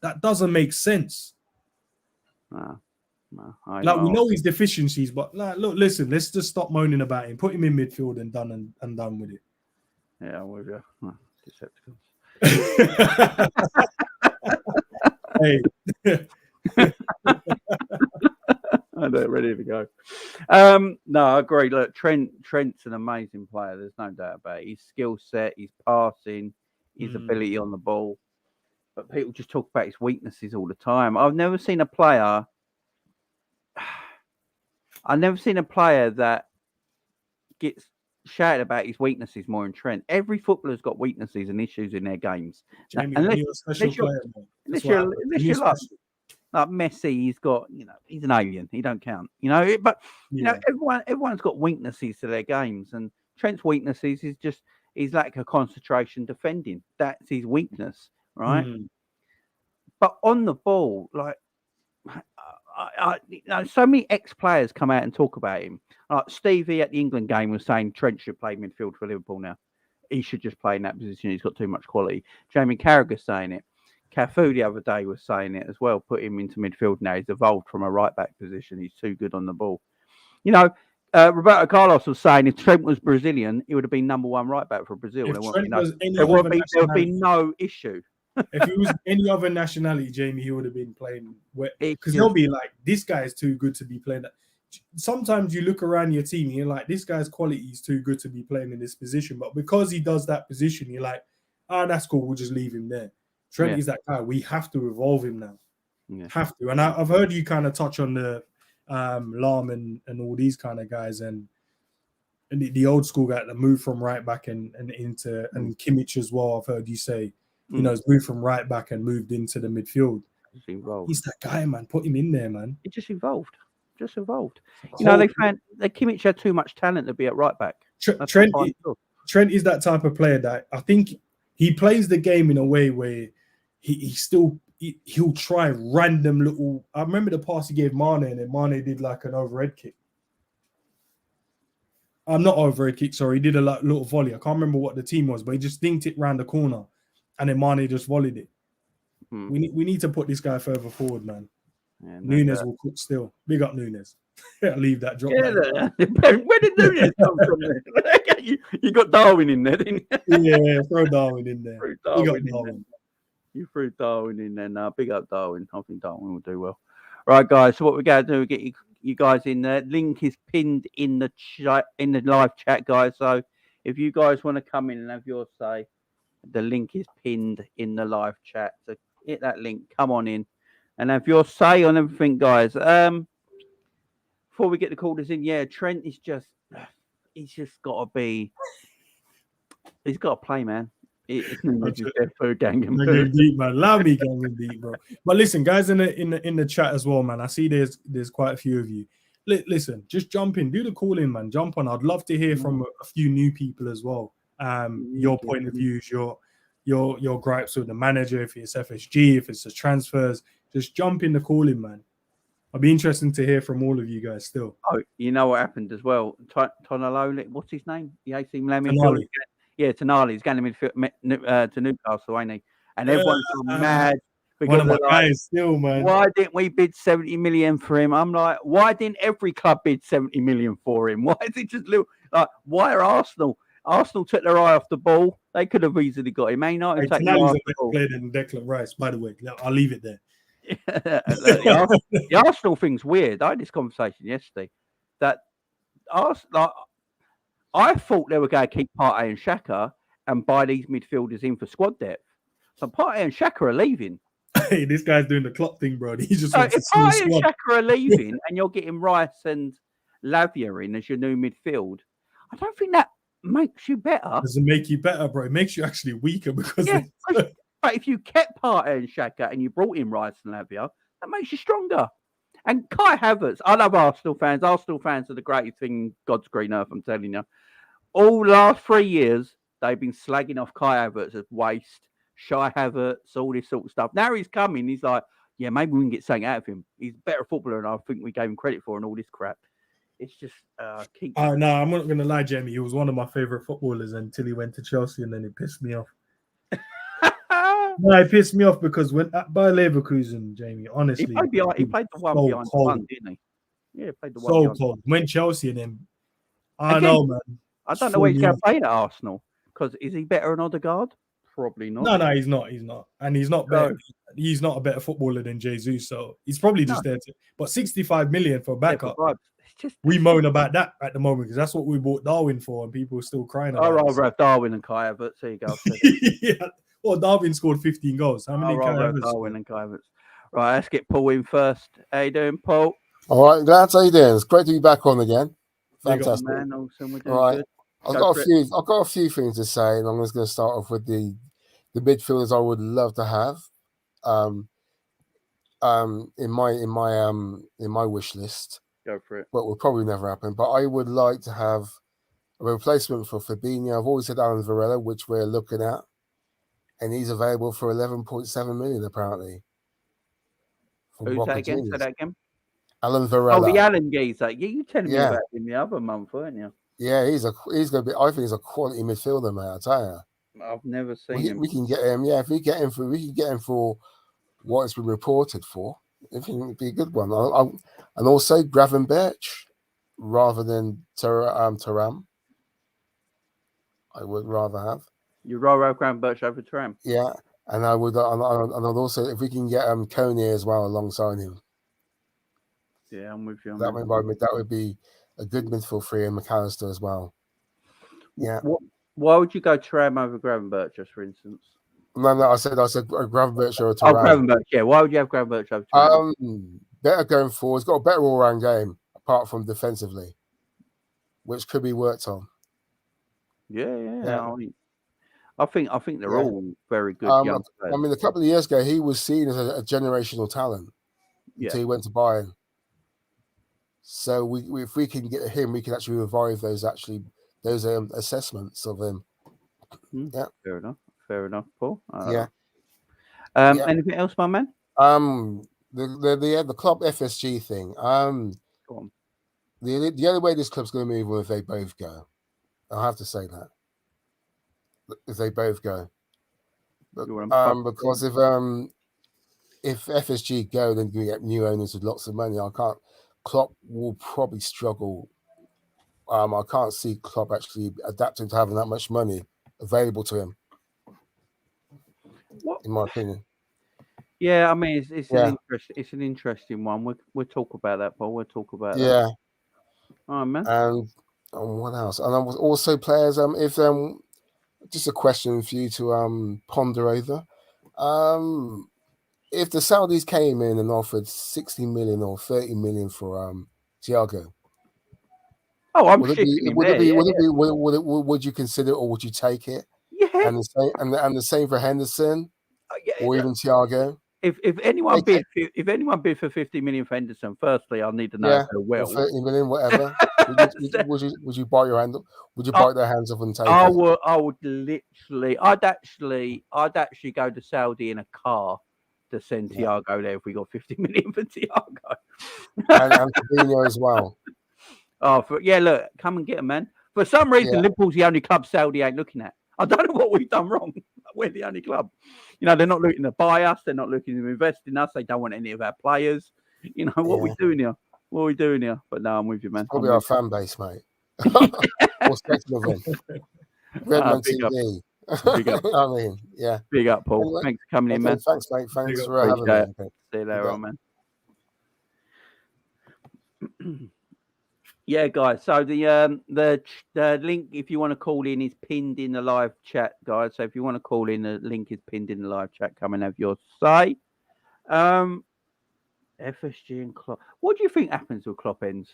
That doesn't make sense. No, we know his deficiencies, but look, listen, let's just stop moaning about him. Put him in midfield and done with it. Yeah, I'm with you. Decepticons. Hey. I'm ready to go. No, I agree. Look, Trent's an amazing player. There's no doubt about it. His skill set, his passing, his ability on the ball. But people just talk about his weaknesses all the time. I've never seen a player that gets shouted about his weaknesses more than Trent. Every footballer's got weaknesses and issues in their games. Jamie, unless you're like Messi, he's got, he's an alien. He don't count, But everyone's got weaknesses to their games, and Trent's weaknesses is just he's lack of concentration defending. That's his weakness, right? But on the ball, like so many ex-players come out and talk about him. Like Stevie at the England game was saying Trent should play midfield for Liverpool now. He should just play in that position. He's got too much quality. Jamie Carragher's saying it. Cafu the other day was saying it as well. Put him into midfield now. He's evolved from a right back position. He's too good on the ball. Roberto Carlos was saying if Trent was Brazilian, he would have been number 1 right back for Brazil. There would be no issue. If he was any other nationality, Jamie, he would have been playing because they'll be like, this guy is too good to be playing that. Sometimes you look around your team and you're like, this guy's quality is too good to be playing in this position. But because he does that position, you're like, that's cool. We'll just leave him there. Trent is that guy. We have to evolve him now. Yeah. Have to. And I've heard you kind of touch on the Lahm and all these kind of guys and the old school guy that moved from right back and into and Kimmich as well. I've heard you say, he's moved from right back and moved into the midfield. He's that guy, man. Put him in there, man. He just evolved. They found that Kimmich had too much talent to be at right back. Trent Trent is that type of player that I think he plays the game in a way where he'll try random little. I remember the pass he gave Mane, and then Mane did like an overhead kick. I'm not overhead kick, sorry. He did a little volley. I can't remember what the team was, but he just dinked it round the corner, and then Mane just volleyed it. We need to put this guy further forward, man. Yeah, Nunes will cook still. Big up Nunes. I'll leave that drop. Yeah, where did Nunes come from? You got Darwin in there, didn't you? Yeah, throw Darwin in there. You threw Darwin in there. Now, big up Darwin. I think Darwin will do well. Right, guys. So what we're going to do, get you guys in there. Link is pinned in the chat, in the live chat, guys. So if you guys want to come in and have your say, the link is pinned in the live chat. So hit that link. Come on in and have your say on everything, guys. Before we get the callers in, yeah, Trent is he's just got to be. He's got to play, man. It's deep, man. Allow me going deep, bro. But listen, guys, in the chat as well, man. I see there's quite a few of you. Listen, just jump in, do the call in, man. Jump on. I'd love to hear from a few new people as well. Your point of views, your gripes with the manager, if it's FSG, if it's the transfers, just jump in the call in, man. I'd be interested to hear from all of you guys still. Oh, you know what happened as well? Tonalo, what's his name? The AC Milan midfielder. Yeah, Tonali. He's going to Newcastle, ain't he? And everyone's mad. One of my guys still, man. Why didn't we bid 70 million for him? I'm like, why didn't every club bid 70 million for him? Why is it just little? Like, why are Arsenal? Arsenal took their eye off the ball. They could have easily got him. Tonali's a better player than Declan Rice, by the way. I'll leave it there. The Arsenal thing's weird. I had this conversation yesterday that I thought they were going to keep Partey and Xhaka and buy these midfielders in for squad depth. So Partey and Xhaka are leaving. Hey, this guy's doing the clock thing, bro. He just if Partey and Xhaka are leaving and you're getting Rice and Lavia in as your new midfield, I don't think that makes you better. Doesn't make you better, bro. It makes you actually weaker because. Yeah, but if you kept Partey and Xhaka and you brought in Rice and Lavia, that makes you stronger. And Kai Havertz, I love Arsenal fans. Arsenal fans are the greatest thing in God's green earth, I'm telling you. All the last 3 years, they've been slagging off Kai Havertz as waste, shy Havertz, all this sort of stuff. Now he's coming. He's like, yeah, maybe we can get something out of him. He's a better footballer than I think we gave him credit for and all this crap. It's just keep. No, I'm not going to lie, Jamie. He was one of my favourite footballers until he went to Chelsea and then it pissed me off. No, it pissed me off because when at Bayer Leverkusen, Jamie, honestly, he played the one behind the one, didn't he? Yeah, he played the one. So cold. Went Chelsea and then I know, man. I don't know where he's going to play at Arsenal because is he better than Odegaard? Probably not. No, he's not. He's not, and he's not better. He's not a better footballer than Jesus, so he's probably just there to. But 65 million for backup. We moan about that at the moment because that's what we bought Darwin for, and people are still crying about it. I'd rather have Darwin and Kai Havertz. There you go. Yeah. Well, Darwin scored 15 goals. How many? Darwin and Kai Havertz. Right, let's get Paul in first. How you doing, Paul? All right, lads. How you doing? It's great to be back on again. Fantastic. Man, awesome. All right. Good. I've got a few things to say, and I'm just going to start off with the midfielders I would love to have. In my wish list. Go for it. Well, it will probably never happen, but I would like to have a replacement for Fabinho. I've always said Alan Varela, which we're looking at, and he's available for 11.7 million apparently. Who's that again? Say that again. Alan Varela. Oh, the Alan geezer. Yeah, you telling me about him the other month, weren't you? Yeah, he's going to be. I think he's a quality midfielder, man. I tell you. I've never seen him. We can get him. Yeah, if we get him for what it's been reported for. I think it would be a good one. And also Gravenberch rather than Thuram. I would rather have. You'd rather have Gravenberch over Thuram? Yeah, and I would. And I'd also, if we can get Koné as well alongside him. Yeah, I'm with you. That would be a good midfield three, and McAllister as well. Yeah. Why would you go Thuram over Gravenberch, just for instance? No, I said Gravenberch or Thuram. Oh, Gravenberch, yeah. Why would you have Gravenberch over Thuram? Better going forward. He's got a better all-round game, apart from defensively, which could be worked on. Yeah. I think they're all very good young players. I mean, a couple of years ago, he was seen as a generational talent until he went to Bayern. So if we can get him, we can actually revive those those assessments of him. Yeah, fair enough, Paul. yeah. Anything else, my man? The club FSG thing. Go on. The only way this club's going to move on if they both go. I'll have to say that. If they both go, because if FSG go, then we get new owners with lots of money. Klopp will probably struggle. I can't see Klopp actually adapting to having that much money available to him. In my opinion. Yeah, I mean it's an interesting one. We'll talk about that, Paul. We'll talk about that. Yeah. All right, man. And what else? And I was also players. If just a question for you to ponder over. If the Saudis came in and offered 60 million or 30 million for Thiago, I'm shipping him there. Would you consider it or would you take it? Yeah. And the same for Henderson, or even Thiago. If anyone bid for 50 million for Henderson, firstly, I'll need to know how well. 30 million, whatever. would you bite your hand? Would you bite their hands off and take it? I would literally. I'd actually go to Saudi in a car to send Thiago there if we got 50 million for Thiago. and fabinho as well. Look, come and get him, man. For some reason, Liverpool's the only club Saudi ain't looking at. I don't know what we've done wrong. We're the only club. They're not looking to buy us. They're not looking to invest in us. They don't want any of our players. What are we doing here? But no, I'm with you, man. Probably our fan base, mate. Or section of them. Redman TV. Big up. I mean, yeah. Big up, Paul. Anyway, thanks for coming in, man. Thanks, mate. Thanks for having me. See you later on, man. Yeah, guys. So the link, if you want to call in, is pinned in the live chat, guys. So if you want to call in, the link is pinned in the live chat. Come and have your say. FSG and Klopp. What do you think happens with Klopp ends?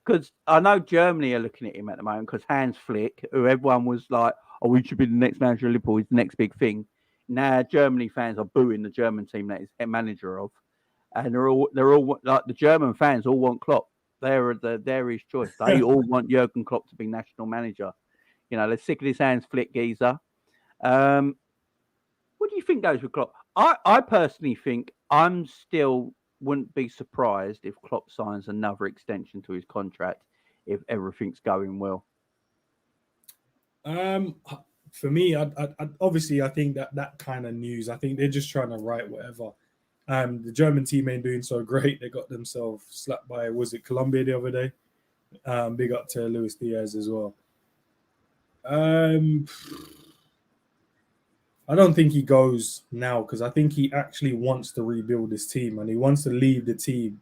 Because I know Germany are looking at him at the moment. Because Hans Flick, who everyone was like, "Oh, we should be the next manager of Liverpool. He's the next big thing." Now Germany fans are booing the German team that he's head manager of, and they're all like the German fans all want Klopp. They're his choice. They all want Jurgen Klopp to be national manager. They're sick of this Hans Flick geezer. What do you think goes with Klopp? I personally think wouldn't be surprised if Klopp signs another extension to his contract if everything's going well. For me, I obviously I think that kind of news. I think they're just trying to write whatever. The German team ain't doing so great. They got themselves slapped by, was it Colombia the other day? Big up to Luis Diaz as well. I don't think he goes now because I think he actually wants to rebuild this team and he wants to leave the team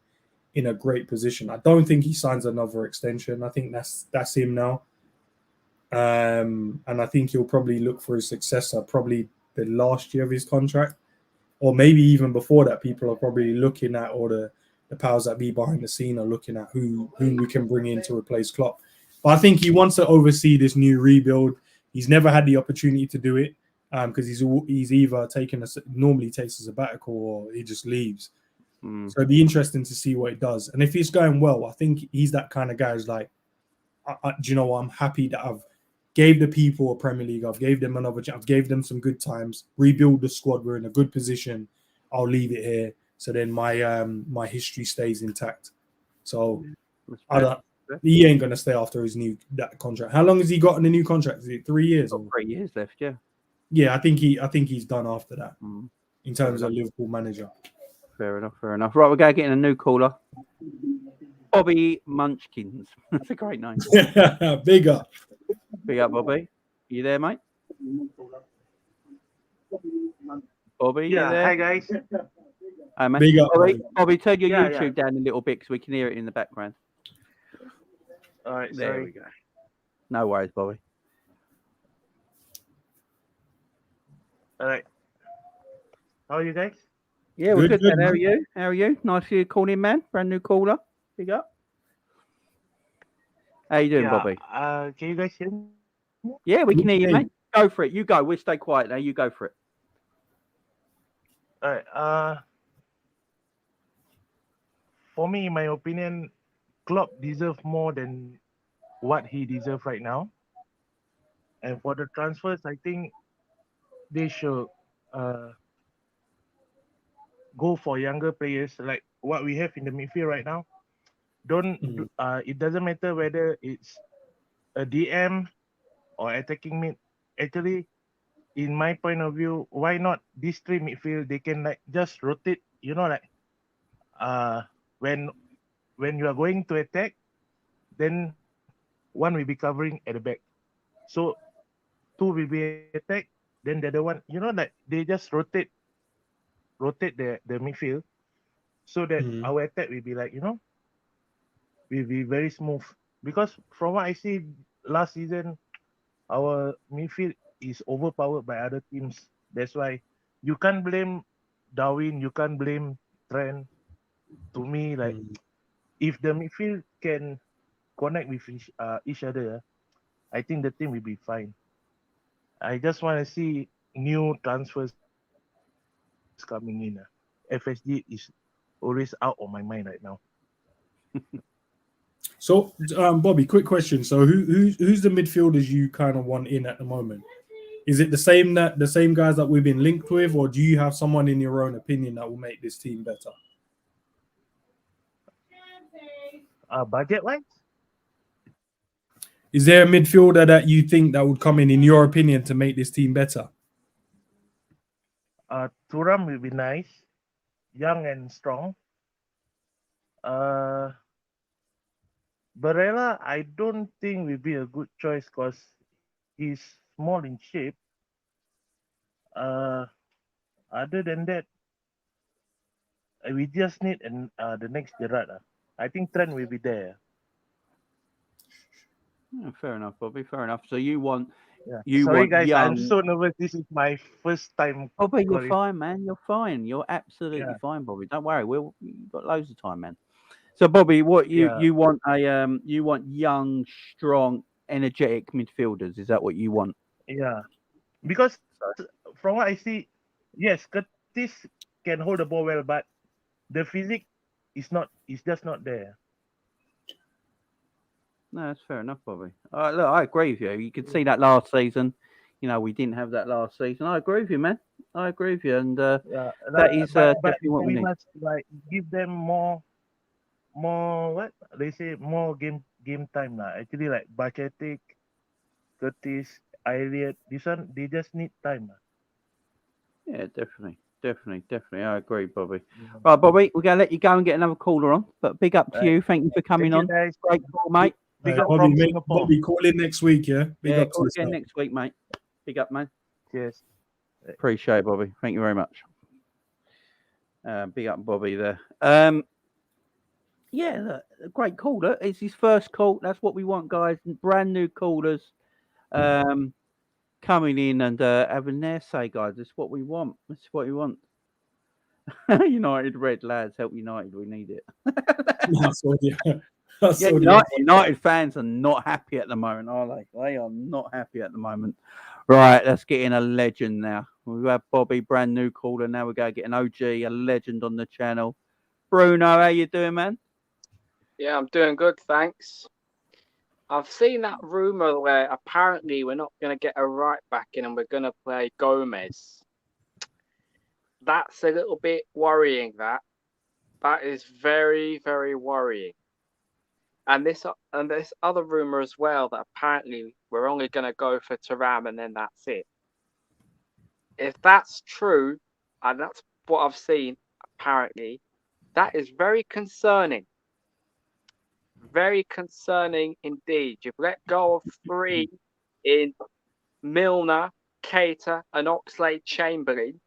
in a great position. I don't think he signs another extension. I think that's him now. And I think he'll probably look for his successor probably the last year of his contract. Or maybe even before that, people are probably looking at, or the powers that be behind the scene are looking at whom we can bring in to replace Klopp. But I think he wants to oversee this new rebuild. He's never had the opportunity to do it because he's either normally takes a sabbatical or he just leaves. So it'd be interesting to see what he does. And if he's going well, I think he's that kind of guy who's like, do you know what? I'm happy that I've gave the people a Premier League. I've gave them another chance. I've gave them some good times. Rebuild the squad. We're in a good position. I'll leave it here. So then my history stays intact. So he ain't gonna stay after his that contract. How long has he got in the new contract? Is it 3 years? 3 years left, yeah. Yeah, I think he's done after that in terms of Liverpool manager. Fair enough. Right, we're going to get in a new caller. Bobby Munchkins. That's a great name. Big up, Bobby. You there, mate? Bobby, you there? Hi guys. Hi, man. Big up, Bobby, turn your YouTube down a little bit so we can hear it in the background. All right, there we go. No worries, Bobby. All right. How are you guys? Yeah, we're good. How are you? How are you? Nice for you calling in, man. Brand new caller. Big up. How you doing, Bobby? Can you guys hear me? Yeah, we can hear you, mate. Go for it. You go. We'll stay quiet now. You go for it. All right. For me, in my opinion, Klopp deserves more than what he deserves right now. And for the transfers, I think they should go for younger players like what we have in the midfield right now. It doesn't matter whether it's a DM or attacking mid. Actually, in my point of view, why not these three midfield? They can like just rotate. You know, like when you are going to attack, then one will be covering at the back. So two will be attack, then the other one. You know, like they just rotate the midfield so that our attack will be like will be very smooth. Because from what I see last season, our midfield is overpowered by other teams. That's why you can't blame Darwin, you can't blame Trent. To me, like if the midfield can connect with each other, I think the team will be fine. I just want to see new transfers coming in. FSG is always out of my mind right now. So, Bobby, quick question. So, who's the midfielders you kind of want in at the moment? Is it the same guys that we've been linked with, or do you have someone in your own opinion that will make this team better? Budget wise, is there a midfielder that you think that would come in your opinion, to make this team better? Thuram will be nice, young and strong. Barella, I don't think will be a good choice because he's small in shape. Other than that, we just need the next Gerrard. I think Trent will be there. Yeah, fair enough, Bobby. Fair enough. So you want Sorry, want guys, young. I'm so nervous. This is my first time. Bobby, you're fine, man. You're fine. You're absolutely fine, Bobby. Don't worry. We've got loads of time, man. So, Bobby, what you want you want young, strong, energetic midfielders? Is that what you want? Yeah, because from what I see, yes, Curtis can hold the ball well, but the physique is just not there. No, that's fair enough, Bobby. Look, I agree with you. You could see that last season. We didn't have that last season. I agree with you, man. I agree with you, and that is definitely what we need. Must give them more what they say, more game time now. Actually, like Bacetic, Curtis, Elliot, this one they just need time. Yeah, definitely. I agree, Bobby. Right, Bobby, we're gonna let you go and get another caller on. But big up to you. Thank you for coming on. Guys. Great call, mate. Big up from Singapore. Bobby, call in next week, yeah? Big up call to again next week, mate. Big up, man. Cheers. Appreciate it, Bobby. Thank you very much. Big up, Bobby there. Yeah, look, a great caller. It's his first call. That's what we want, guys. Brand new callers coming in and having their say, guys. That's what we want. That's what we want. United red lads, help United. We need it. United fans are not happy at the moment, are they? They are not happy at the moment. Right, let's get in a legend now. We have Bobby, brand new caller. Now we're going to get an OG, a legend on the channel. Bruno, how you doing, man? Yeah, I'm doing good, thanks. I've seen that rumour where apparently we're not going to get a right back in and we're going to play Gomez. That's a little bit worrying, that is very, very worrying. And this other rumour as well, that apparently we're only going to go for Thuram and then that's it. If that's true, and that's what I've seen apparently, that is very concerning. Very concerning indeed. You've let go of 3 in Milner, Keita and Oxlade-Chamberlain,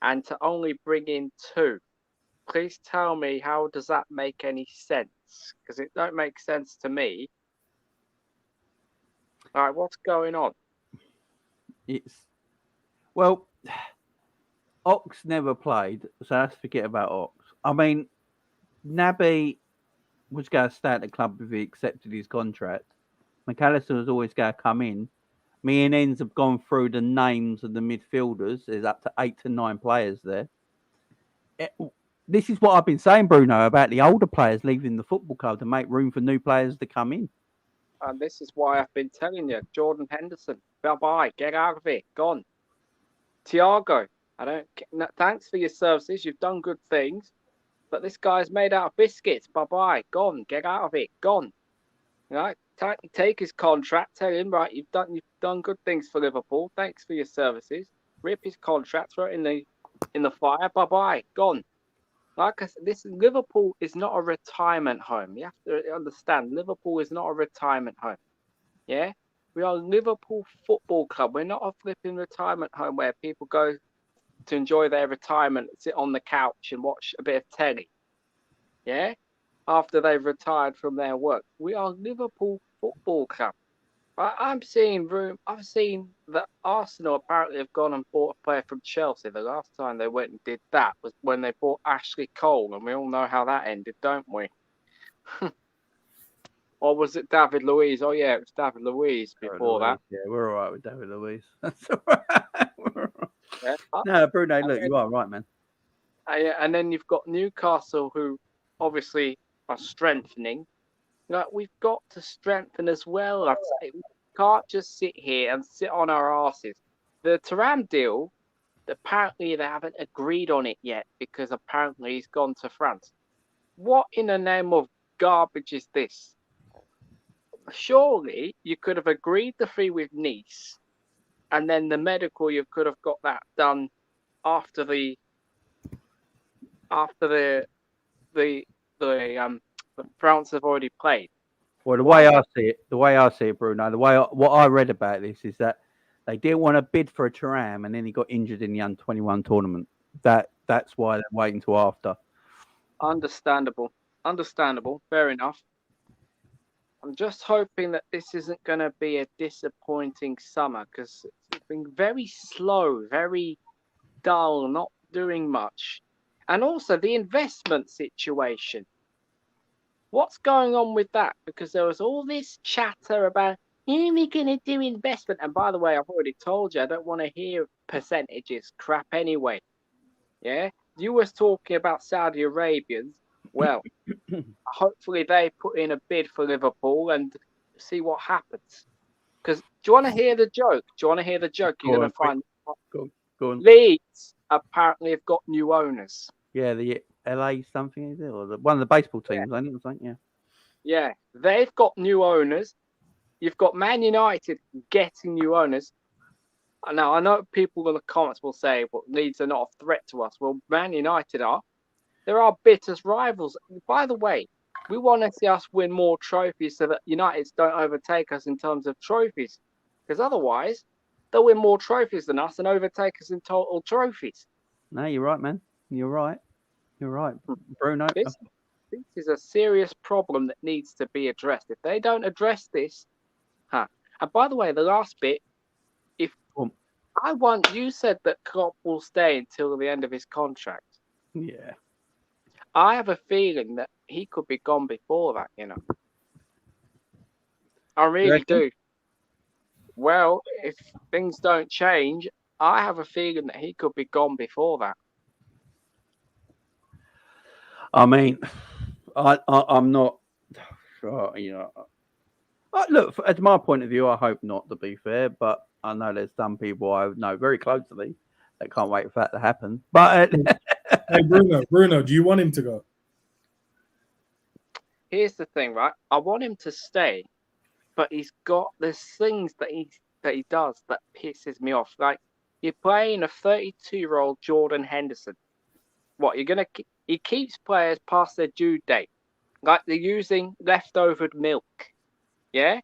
and to only bring in 2. Please tell me, how does that make any sense? Because it don't make sense to me. All right, what's going on? Ox never played, so let's forget about Ox. I mean, Naby was going to stay at the club if he accepted his contract. McAllister was always going to come in. Me and Enz have gone through the names of the midfielders. There's up to 8 to 9 players there. This is what I've been saying, Bruno, about the older players leaving the football club to make room for new players to come in. And this is why I've been telling you, Jordan Henderson, bye-bye, get out of it, gone. Thiago, thanks for your services, you've done good things, but this guy's made out of biscuits, bye-bye, gone, get out of it, gone. Right? Take his contract, tell him, right, you've done good things for Liverpool, thanks for your services. Rip his contract, throw it in the fire, bye-bye, gone. Like I said, Liverpool is not a retirement home. You have to understand, Liverpool is not a retirement home. Yeah? We are Liverpool Football Club. We're not a flipping retirement home where people go to enjoy their retirement, sit on the couch and watch a bit of telly. Yeah? After they've retired from their work. We are Liverpool Football Club. I've seen that Arsenal apparently have gone and bought a player from Chelsea. The last time they went and did that was when they bought Ashley Cole, and we all know how that ended, don't we? Or was it David Luiz? Oh yeah, it was David Luiz before that. Yeah, we're all right with David Luiz. That's all right. Yeah. No, Bruno, look, you are right, man. And then you've got Newcastle, who obviously are strengthening. Like, we've got to strengthen as well. We can't just sit here and sit on our asses. The Thuram deal, apparently they haven't agreed on it yet because apparently he's gone to France. What in the name of garbage is this? Surely you could have agreed the fee with Nice, and then the medical, you could have got that done after France have already played. Well, the way I see it, Bruno, what I read about this is that they didn't want to bid for a Thuram, and then he got injured in the under-21 tournament. That's why they're waiting till after. Understandable. Fair enough. I'm just hoping that this isn't going to be a disappointing summer because it's been very slow, very dull, not doing much. And also the investment situation. What's going on with that? Because there was all this chatter about, are we going to do investment? And by the way, I've already told you, I don't want to hear percentages crap anyway. Yeah? You was talking about Saudi Arabians. Well, hopefully they put in a bid for Liverpool and see what happens. Because do you want to hear the joke? You're going to find Go on. Leeds apparently have got new owners. Yeah, the LA something, is it? Or one of the baseball teams, I think, yeah. Yeah, they've got new owners. You've got Man United getting new owners. Now, I know people in the comments will say, well, Leeds are not a threat to us. Well, Man United are. There are bitter rivals. By the way, we want to see us win more trophies so that Uniteds don't overtake us in terms of trophies. Because otherwise, they'll win more trophies than us and overtake us in total trophies. No, you're right, man. You're right, Bruno. This is a serious problem that needs to be addressed. If they don't address this, And by the way, the last bit, you said that Klopp will stay until the end of his contract. Yeah. I have a feeling that he could be gone before that, I really do. Well, if things don't change, I have a feeling that he could be gone before that. I mean, I'm not sure, look, at my point of view, I hope not, to be fair, but I know there's some people I know very closely that can't wait for that to happen. But hey, Bruno, do you want him to go? Here's the thing, right? I want him to stay, but he's got there's things that he does that pisses me off. Like, you're playing a 32-year-old Jordan Henderson. What, he keeps players past their due date. Like, they're using leftover milk. Yeah?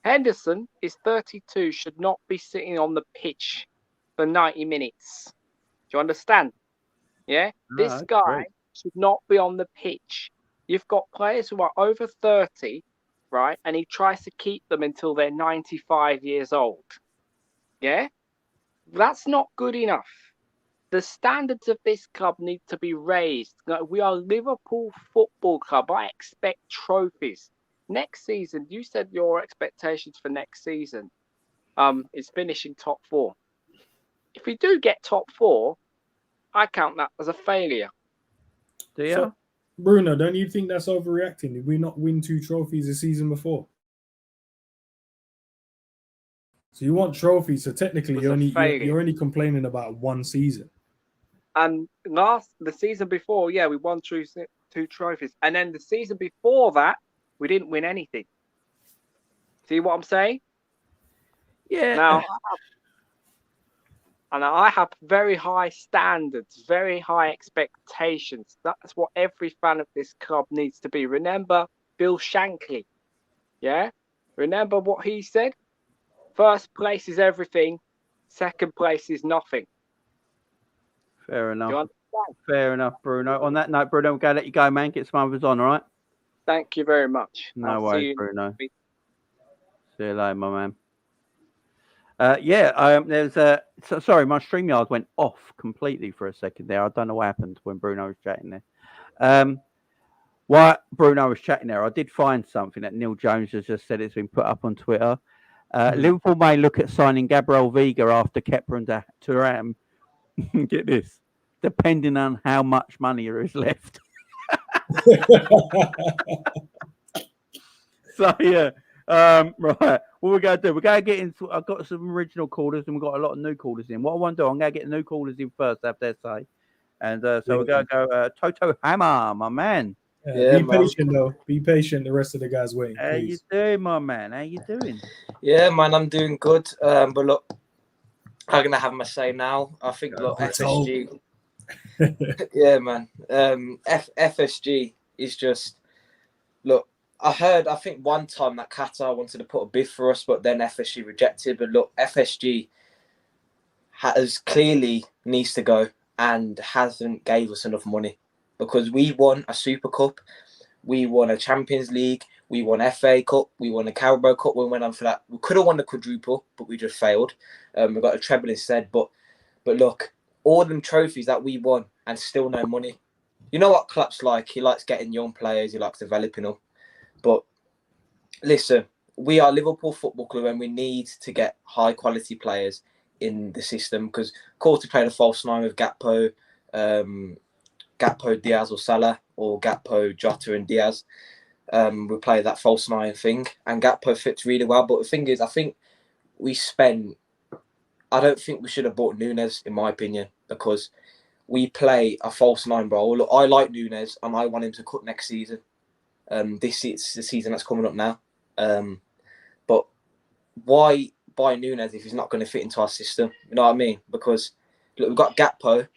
Henderson is 32, should not be sitting on the pitch for 90 minutes. Do you understand? Yeah? No, this guy should not be on the pitch. You've got players who are over 30, right? And he tries to keep them until they're 95 years old. Yeah? That's not good enough. The standards of this club need to be raised. We are Liverpool Football Club. I expect trophies. Next season, you said your expectations for next season is finishing top 4. If we do get top 4, I count that as a failure. Do you? So, Bruno, don't you think that's overreacting? Did we not win 2 trophies the season before? So you want trophies. So technically, was you're a only failure. you're only complaining about one season. And the season before, yeah, we won two trophies. And then the season before that, we didn't win anything. See what I'm saying? Yeah. Now, I have very high standards, very high expectations. That's what every fan of this club needs to be. Remember Bill Shankly, yeah? Remember what he said? First place is everything. Second place is nothing. Fair Do you enough. understand? Fair enough, Bruno. On that note, Bruno, we're going to let you go, man. Get some others on, all right? Thank you very much. No I'll worries, see you Bruno. next week. See you later, my man. There's sorry, my StreamYard went off completely for a second there. I don't know what happened when Bruno was chatting there. While Bruno was chatting there, I did find something that Neil Jones has just said. It's been put up on Twitter. Liverpool may look at signing Gabriel Vega after Kepa and Thuram. Get this, depending on how much money there is left. So yeah. Right. What we're going to do, we're going to get into. I've got some original callers and we've got a lot of new callers in. What I want to do, I'm going to get the new callers in first, have their say. And so we're going to go Toto Hammer, my man. Be patient, though. Be patient. The rest of the guys waiting. How you doing, my man? How you doing? Yeah, man, I'm doing good. But look, I'm going to have my say now. I think, look, FSG. Yeah, man. FSG is just, look, I think one time that Qatar wanted to put a bid for us, but then FSG rejected. But look, FSG has clearly needs to go and hasn't gave us enough money because we won a Super Cup, we won a Champions League, we won FA Cup, we won a Carabao Cup. We went on for that. We could have won the quadruple, but we just failed. We got a treble instead. But look, all them trophies that we won and still no money. You know what Klopp's like? He likes getting young players. He likes developing them. But listen, we are Liverpool Football Club and we need to get high quality players in the system because Courty played a false nine with Gakpo, Diaz or Salah or Gakpo, Jota and Diaz. We play that false nine thing and Gakpo fits really well. But the thing is, I think I don't think we should have bought Núñez in my opinion because we play a false nine role. Look, I like Núñez and I want him to cut next season. This is the season that's coming up now. But why buy Núñez if he's not going to fit into our system? You know what I mean? Because look, we've got Gakpo.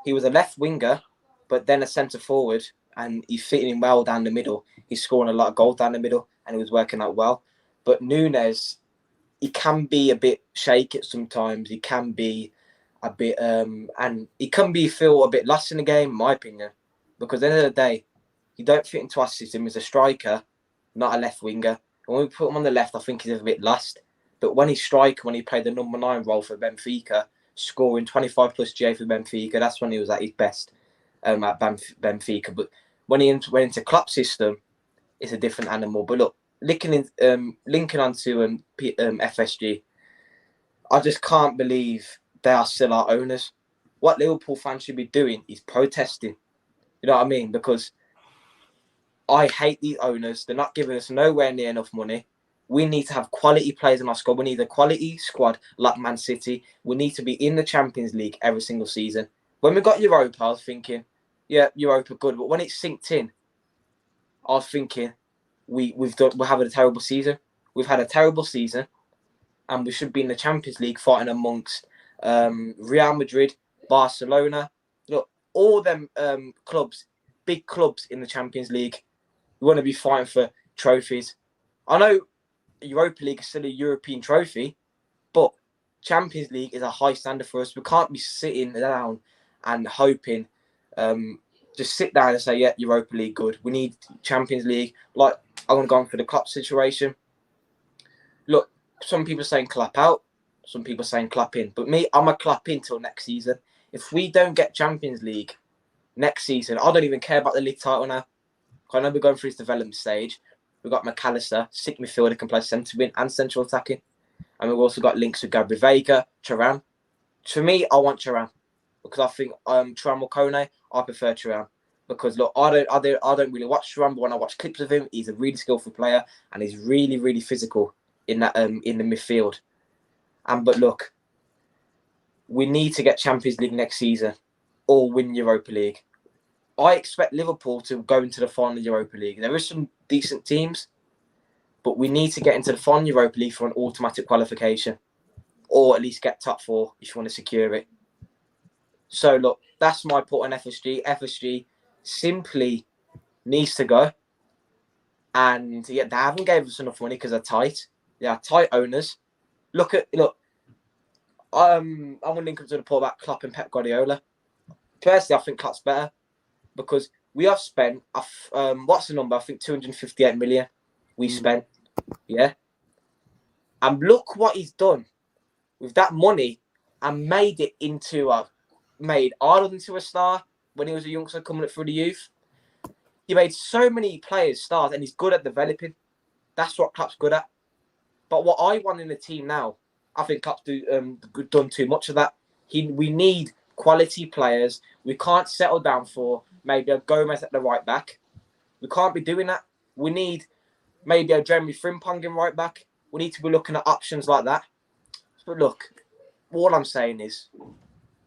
He was a left winger, but then a centre forward, and he's fitting in well down the middle. He's scoring a lot of goals down the middle, and he was working out well. But Núñez, he can be a bit shaky sometimes. He can be a bit, and he can feel a bit lost in the game, in my opinion. Because at the end of the day, he don't fit into our system as a striker, not a left winger. And when we put him on the left, I think he's a bit lost. But when he's striker, when he played the number 9 role for Benfica, scoring 25 plus GA for Benfica, that's when he was at his best at Benfica. But when he went into Klopp's system, it's a different animal. But look, linking onto FSG, I just can't believe they are still our owners. What Liverpool fans should be doing is protesting. You know what I mean? Because I hate these owners. They're not giving us nowhere near enough money. We need to have quality players in our squad. We need a quality squad like Man City. We need to be in the Champions League every single season. When we got Europa, I was thinking, yeah, Europa good. But when it synced in, I was thinking, we're having a terrible season. We've had a terrible season, and we should be in the Champions League fighting amongst Real Madrid, Barcelona. Look, all them clubs, big clubs in the Champions League. We want to be fighting for trophies. I know Europa League is still a European trophy, but Champions League is a high standard for us. We can't be sitting down and hoping, just sit down and say, yeah, Europa League good. We need Champions League. Like, I want to go on for the Klopp situation. Look, some people are saying clap out, some people are saying clap in. But me, I'm a clap in till next season. If we don't get Champions League next season, I don't even care about the league title now. I know we're going through this development stage. We've got McAllister, sick midfielder, can play centre mid and central attacking. And we've also got links with Gabriel Vega, Thuram. For me, I want Thuram because I think Thuram or Kone, I prefer Thuram. Because look, I don't really watch Thuram, but when I watch clips of him, he's a really skillful player and he's really, really physical in that in the midfield. But look, we need to get Champions League next season or win Europa League. I expect Liverpool to go into the final Europa League. There are some decent teams, but we need to get into the final Europa League for an automatic qualification, or at least get top 4 if you want to secure it. So look, that's my put on FSG. FSG simply needs to go. And yeah, they haven't gave us enough money because they're tight. They are tight owners. Look, I'm going to link up to the point about Klopp and Pep Guardiola. Personally, I think Klopp's better because we have spent, what's the number? I think 258 million we spent. Yeah. And look what he's done with that money and made Arnold into a star when he was a youngster coming up through the youth. He made so many players stars and he's good at developing. That's what Klopp's good at. But what I want in the team now, I think Klopp's done too much of that. We need quality players. We can't settle down for maybe a Gomez at the right back. We can't be doing that. We need maybe a Jeremy Frimpong in right back. We need to be looking at options like that. But look, all I'm saying is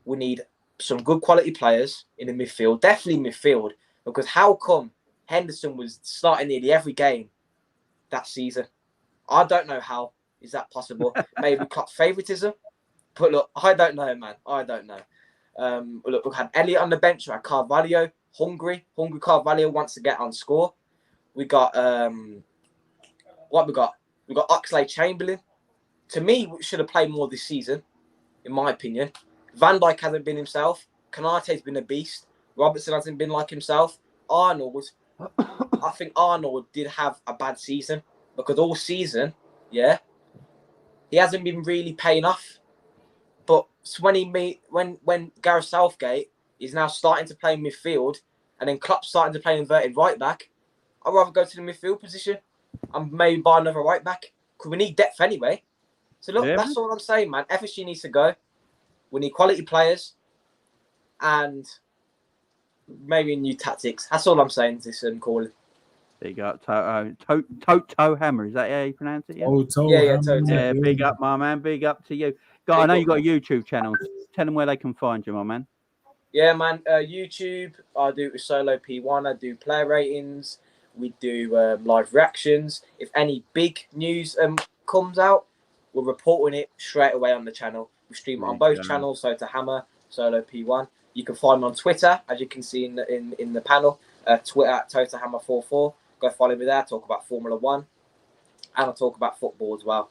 we need some good quality players in the midfield, definitely midfield, because how come Henderson was starting nearly every game that season? I don't know how is that possible. Maybe Klopp's favouritism, but look, I don't know, man. I don't know. Look, we had Elliott on the bench. We had Carvalho, hungry Carvalho wants to get on score. We got what we got? We got Oxlade-Chamberlain. To me, we should have played more this season, in my opinion. Van Dijk hasn't been himself. Konate's been a beast. Robertson hasn't been like himself. I think Arnold did have a bad season because all season, yeah, he hasn't been really paying off. But when Gareth Southgate is now starting to play midfield and then Klopp's starting to play inverted right back, I'd rather go to the midfield position and maybe buy another right back because we need depth anyway. So look, that's all I'm saying, man. FSG needs to go. We need quality players and maybe new tactics. That's all I'm saying to this call. There you go. Toto Hammer. Is that how you pronounce it? Yeah, Toto. Big up, my man. Big up to you. I know you got a YouTube channel. Tell them where they can find you, my man. Yeah, man. YouTube. I do it with Solo P1. I do player ratings. We do live reactions. If any big news comes out, we're reporting it straight away on the channel. We stream it on both channels, so to Hammer, Solo P1. You can find me on Twitter, as you can see in the panel. Twitter at TotoHammer44. Go follow me there. Talk about Formula 1. And I talk about football as well.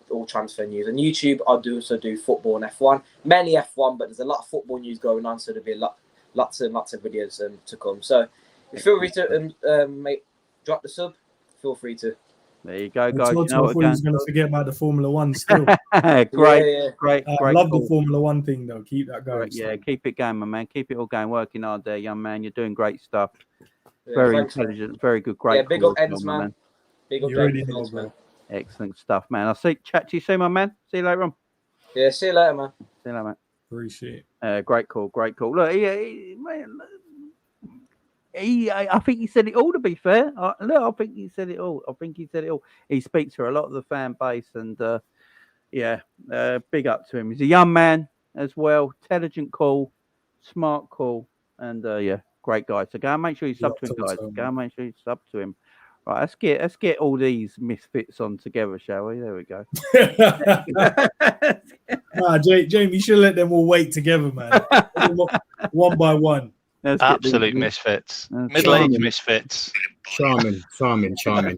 All transfer news. And YouTube, I also do football and F1. Mainly F1, but there's a lot of football news going on, so there'll be lots and lots of videos to come. So if you feel free to drop the sub, feel free to. There you go, guys. I thought he was going to forget about the Formula 1 still. Great. I love the Formula 1 thing, though. Keep that going. Yeah, keep it going, my man. Keep it all going. Working hard there, young man. You're doing great stuff. Very intelligent, very good, great. Yeah, big up ends, man. Big up ends, man. Excellent stuff, man. I'll chat to you soon, my man. See you later on. Yeah, see you later, man. See you later, man. Appreciate it. Great call. Look, I think he said it all, to be fair. I think he said it all. He speaks to a lot of the fan base, and big up to him. He's a young man as well, intelligent call, smart call, and great guy. So go and make sure you sub to him, guys. Go and make sure you sub to him. Right, let's get all these misfits on together, shall we? There we go. Jamie, you should let them all wait together, man. One by one. Absolute misfits. Middle-aged misfits. Charming. Here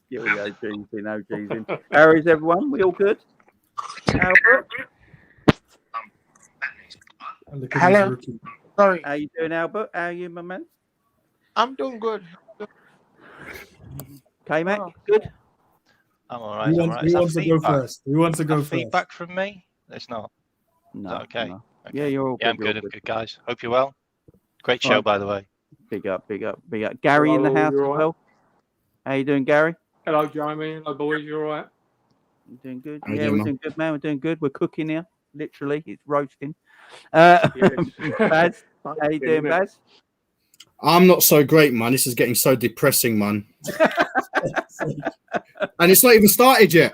we go, Jeezy. How is everyone? We all good? Albert? Hello. Sorry. How you doing, Albert? How are you, my man? I'm doing good. K-Mac, good? I'm all right. Who wants to go first? Who wants to go first? Feedback from me? It's not. No. Is that okay? No. Yeah, you're all good. Yeah, I'm good. I'm good, guys. Hope you're well. Great show, by the way. Big up. Gary in the house as well. How you doing, Gary? Hello, Jamie. Hello, boys. You all right? You doing good? How Yeah, you we're doing, doing good, man. We're doing good. We're cooking here. Literally, it's roasting. Baz, how you doing, Baz? I'm not so great, man. This is getting so depressing, man. And it's not even started yet.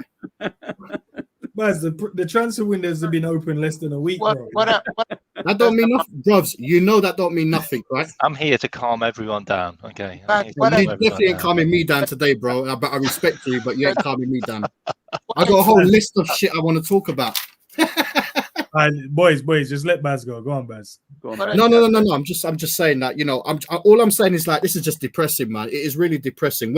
Baz, the transfer windows have been open less than a week, bro. That don't mean nothing, bros. You know that don't mean nothing, right? I'm here to calm everyone down. Okay. You definitely ain't calming me down today, bro. But I respect you, but you ain't calming me down. I got a whole list of shit I want to talk about. Boys, just let Baz go. Go on, Baz. Go on. No. I'm just saying that, you know, all I'm saying is like this is just depressing, man. It is really depressing.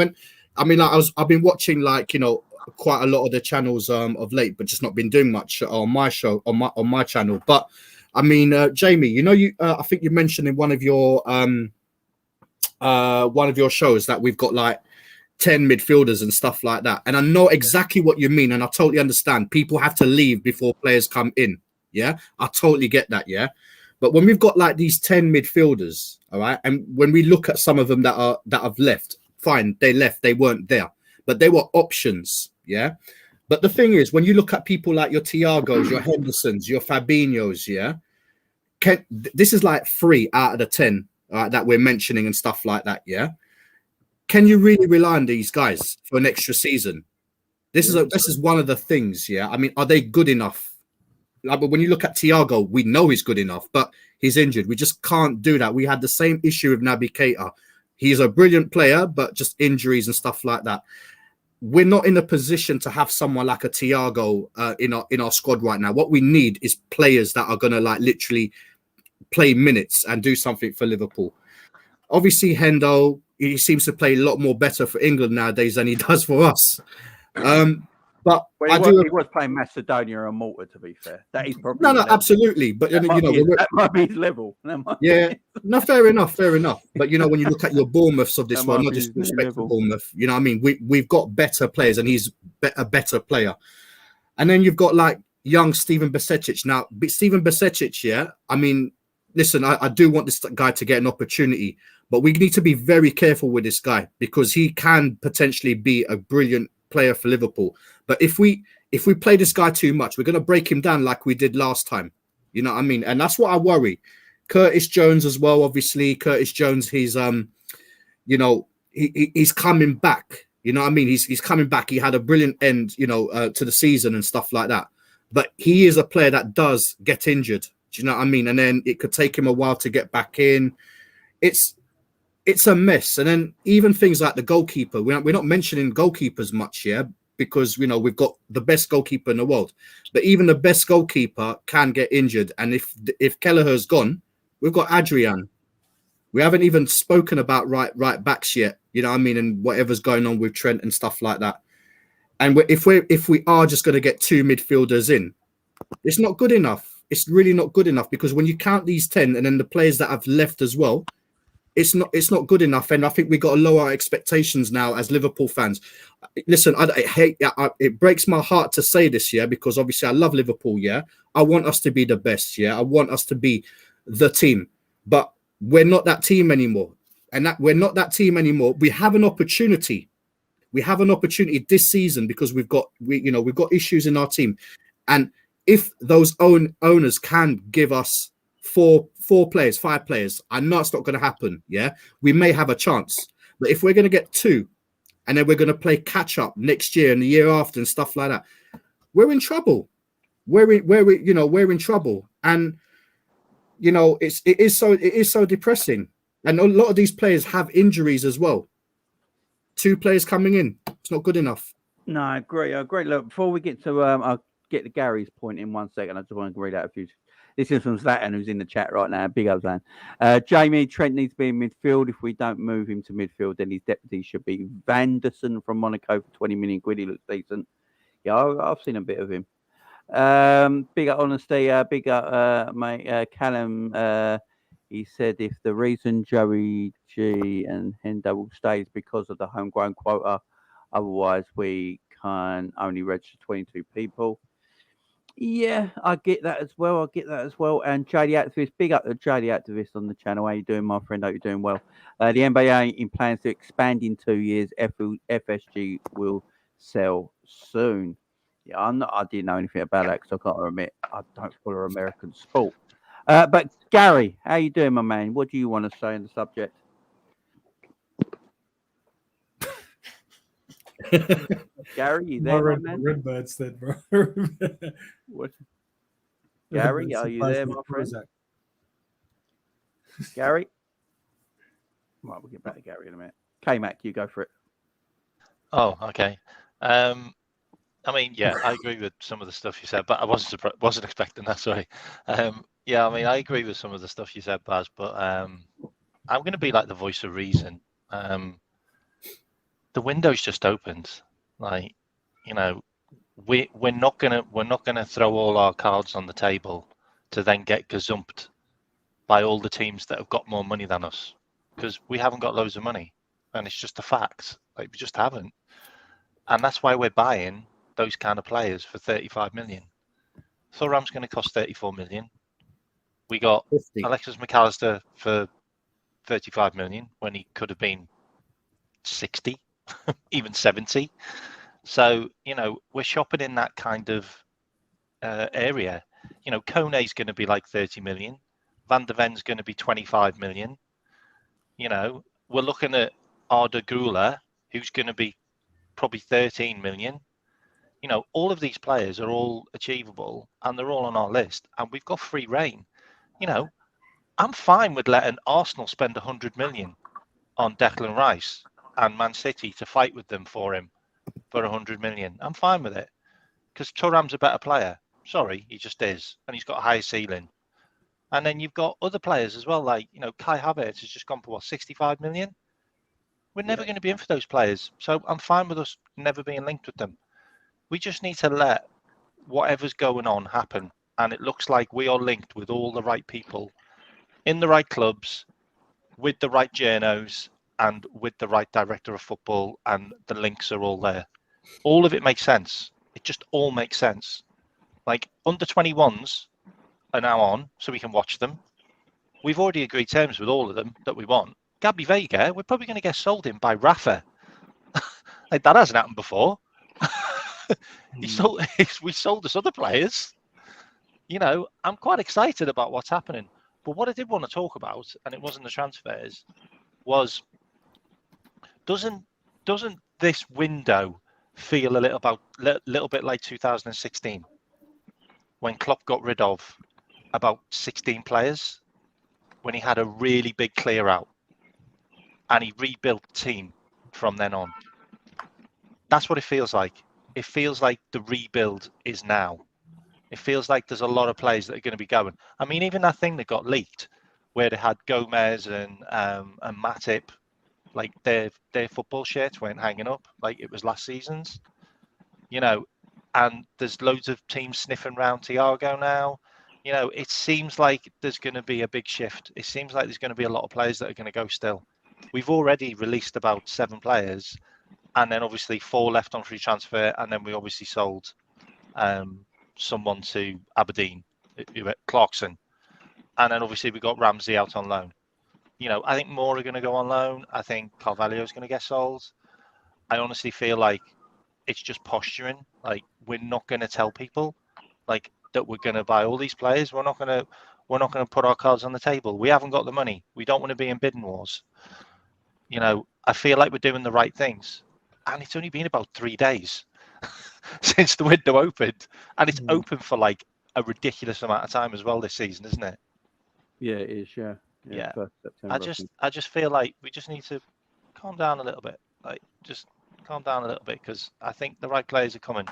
I've been watching, like, you know, quite a lot of the channels of late, but just not been doing much on my show on my channel. But I mean, Jamie, you know, I think you mentioned in one of your shows that we've got like 10 midfielders and stuff like that. And I know exactly what you mean, and I totally understand. People have to leave before players come in. Yeah, I totally get that. Yeah, but when we've got like these 10 midfielders, all right, and when we look at some of them that have left, fine, they left, they weren't there, but they were options. Yeah, but the thing is, when you look at people like your Thiagos, your Hendersons, your Fabinhos, yeah, this is like 3 out of the 10 that we're mentioning and stuff like that. Yeah, can you really rely on these guys for an extra season? This is one of the things. Yeah, I mean, are they good enough? Like, but when you look at Thiago, we know he's good enough, but he's injured. We just can't do that. We had the same issue with Naby Keita. He's a brilliant player, but just injuries and stuff like that. We're not in a position to have someone like a Thiago in our squad right now. What we need is players that are going to like literally play minutes and do something for Liverpool. Obviously, Hendo, he seems to play a lot more better for England nowadays than he does for us. But he was playing Macedonia and Malta, to be fair. That is probably no, absolutely. But that might be his level. Yeah, no, fair enough. But you know, when you look at your Bournemouths of this world, not disrespect for Bournemouth, you know, I mean, we've got better players, and he's a better player. And then you've got like young Steven Bajcetic. Now, Steven Bajcetic, yeah, I mean, listen, I do want this guy to get an opportunity, but we need to be very careful with this guy because he can potentially be a brilliant player for Liverpool. But if we play this guy too much, we're going to break him down like we did last time. You know what I mean? And that's what I worry. Curtis Jones as well, obviously. Curtis Jones, he's you know, he's coming back. You know what I mean? He's coming back. He had a brilliant end, you know, to the season and stuff like that. But he is a player that does get injured. Do you know what I mean? And then it could take him a while to get back in. It's a mess. And then even things like the goalkeeper, we're not mentioning goalkeepers much here because, you know, we've got the best goalkeeper in the world. But even the best goalkeeper can get injured. And if Kelleher's gone, we've got Adrian. We haven't even spoken about right backs yet, you know what I mean, and whatever's going on with Trent and stuff like that. And if we are just going to get 2 midfielders in, it's not good enough. It's really not good enough because when you count these 10 and then the players that have left as well, it's not good enough. And I think we got to lower our expectations now as Liverpool fans. Listen, it breaks my heart to say this, yeah, because obviously I love Liverpool, yeah. I want us to be the best, yeah. I want us to be the team, but we're not that team anymore. And that we're not that team anymore. We have an opportunity. We have an opportunity this season because we've got issues in our team. And if those owners can give us four players, 5 players, I know it's not going to happen. Yeah, we may have a chance, but if we're going to get 2, and then we're going to play catch up next year and the year after and stuff like that, we're in trouble. We're in trouble, and you know it is so depressing. And a lot of these players have injuries as well. 2 players coming in, it's not good enough. No, I agree. Look, before we get to I'll get to Gary's point in 1 second. I just want to read out a few. This is from Zlatan, who's in the chat right now. Big up, Zlatan. Jamie, Trent needs to be in midfield. If we don't move him to midfield, then his deputy should be Henderson from Monaco for 20 million quid. He looks decent. Yeah, I've seen a bit of him. Big up honesty. Big up, mate. Callum. He said if the reason Joey G and Hendo will stay is because of the homegrown quota, otherwise we can only register 22 people. Yeah, I get that as well. And JD Activist, big up to JD Activist on the channel. How you doing, my friend? Hope you're doing well. The NBA in plans to expand in 2 years. FSG will sell soon. Yeah, I didn't know anything about that because I can't admit I don't follow American sport. But Gary, how you doing, my man? What do you want to say on the subject? Gary, you My there, my man? Redbird said, bro. What? Gary, are you there, my friend? Gary? Right, we'll get back to Gary in a minute. K-Mac, you go for it. Oh, okay. I mean, yeah, I agree with some of the stuff you said, but I wasn't expecting that. Sorry. Yeah, I mean, I agree with some of the stuff you said, Baz, but I'm going to be like the voice of reason. The window's just opened. Like, you know, we're not gonna throw all our cards on the table to then get gazumped by all the teams that have got more money than us, because we haven't got loads of money, and it's just a fact. Like, we just haven't, and that's why we're buying those kind of players for 35 million. Thuram's going to cost 34 million. We got 50. Alexis McAllister for 35 million when he could have been 60, even 70. So, you know, we're shopping in that kind of area. You know, Kone's going to be like 30 million. Van der Ven's going to be 25 million. You know, we're looking at Arda Güler, who's going to be probably 13 million. You know, all of these players are all achievable and they're all on our list, and we've got free reign. You know, I'm fine with letting Arsenal spend 100 million on Declan Rice and Man City to fight with them for him for 100 million. I'm fine with it, because Thuram's a better player. Sorry, he just is, and he's got a higher ceiling. And then you've got other players as well, like, you know, Kai Havertz has just gone for what, 65 million? We're never going to be in for those players, so I'm fine with us never being linked with them. We just need to let whatever's going on happen, and it looks like we are linked with all the right people in the right clubs, with the right journos, and with the right director of football, and the links are all there. All of it makes sense. It just all makes sense. Like, under 21s are now on, so we can watch them. We've already agreed terms with all of them that we want. Gabby Vega, we're probably going to get sold in by Rafa. Like, that hasn't happened before. We sold us other players. You know, I'm quite excited about what's happening. But what I did want to talk about, and it wasn't the transfers, was doesn't this window feel a little bit like 2016, when Klopp got rid of about 16 players, when he had a really big clear out and he rebuilt the team from then on? That's what it feels like. It feels like the rebuild is now. It feels like there's a lot of players that are going to be going. I mean, even that thing that got leaked, where they had Gomez and Matip, like their football shirts weren't hanging up like it was last season's. You know, and there's loads of teams sniffing around Thiago now. You know, it seems like there's going to be a big shift. It seems like there's going to be a lot of players that are going to go still. We've already released about 7 players, and then obviously 4 left on free transfer, and then we obviously sold someone to Aberdeen, Clarkson, and then obviously we got Ramsey out on loan. You know, I think more are going to go on loan. I think Carvalho is going to get sold. I honestly feel like it's just posturing. Like, we're not going to tell people like that we're going to buy all these players. We're not going to put our cards on the table. We haven't got the money. We don't want to be in bidding wars. You know, I feel like we're doing the right things, and it's only been about 3 days since the window opened, and it's open for like a ridiculous amount of time as well this season, isn't it? Yeah, it is. Yeah. 1st September, I just feel like we just need to calm down a little bit. Like, just calm down a little bit, because I think the right players are coming,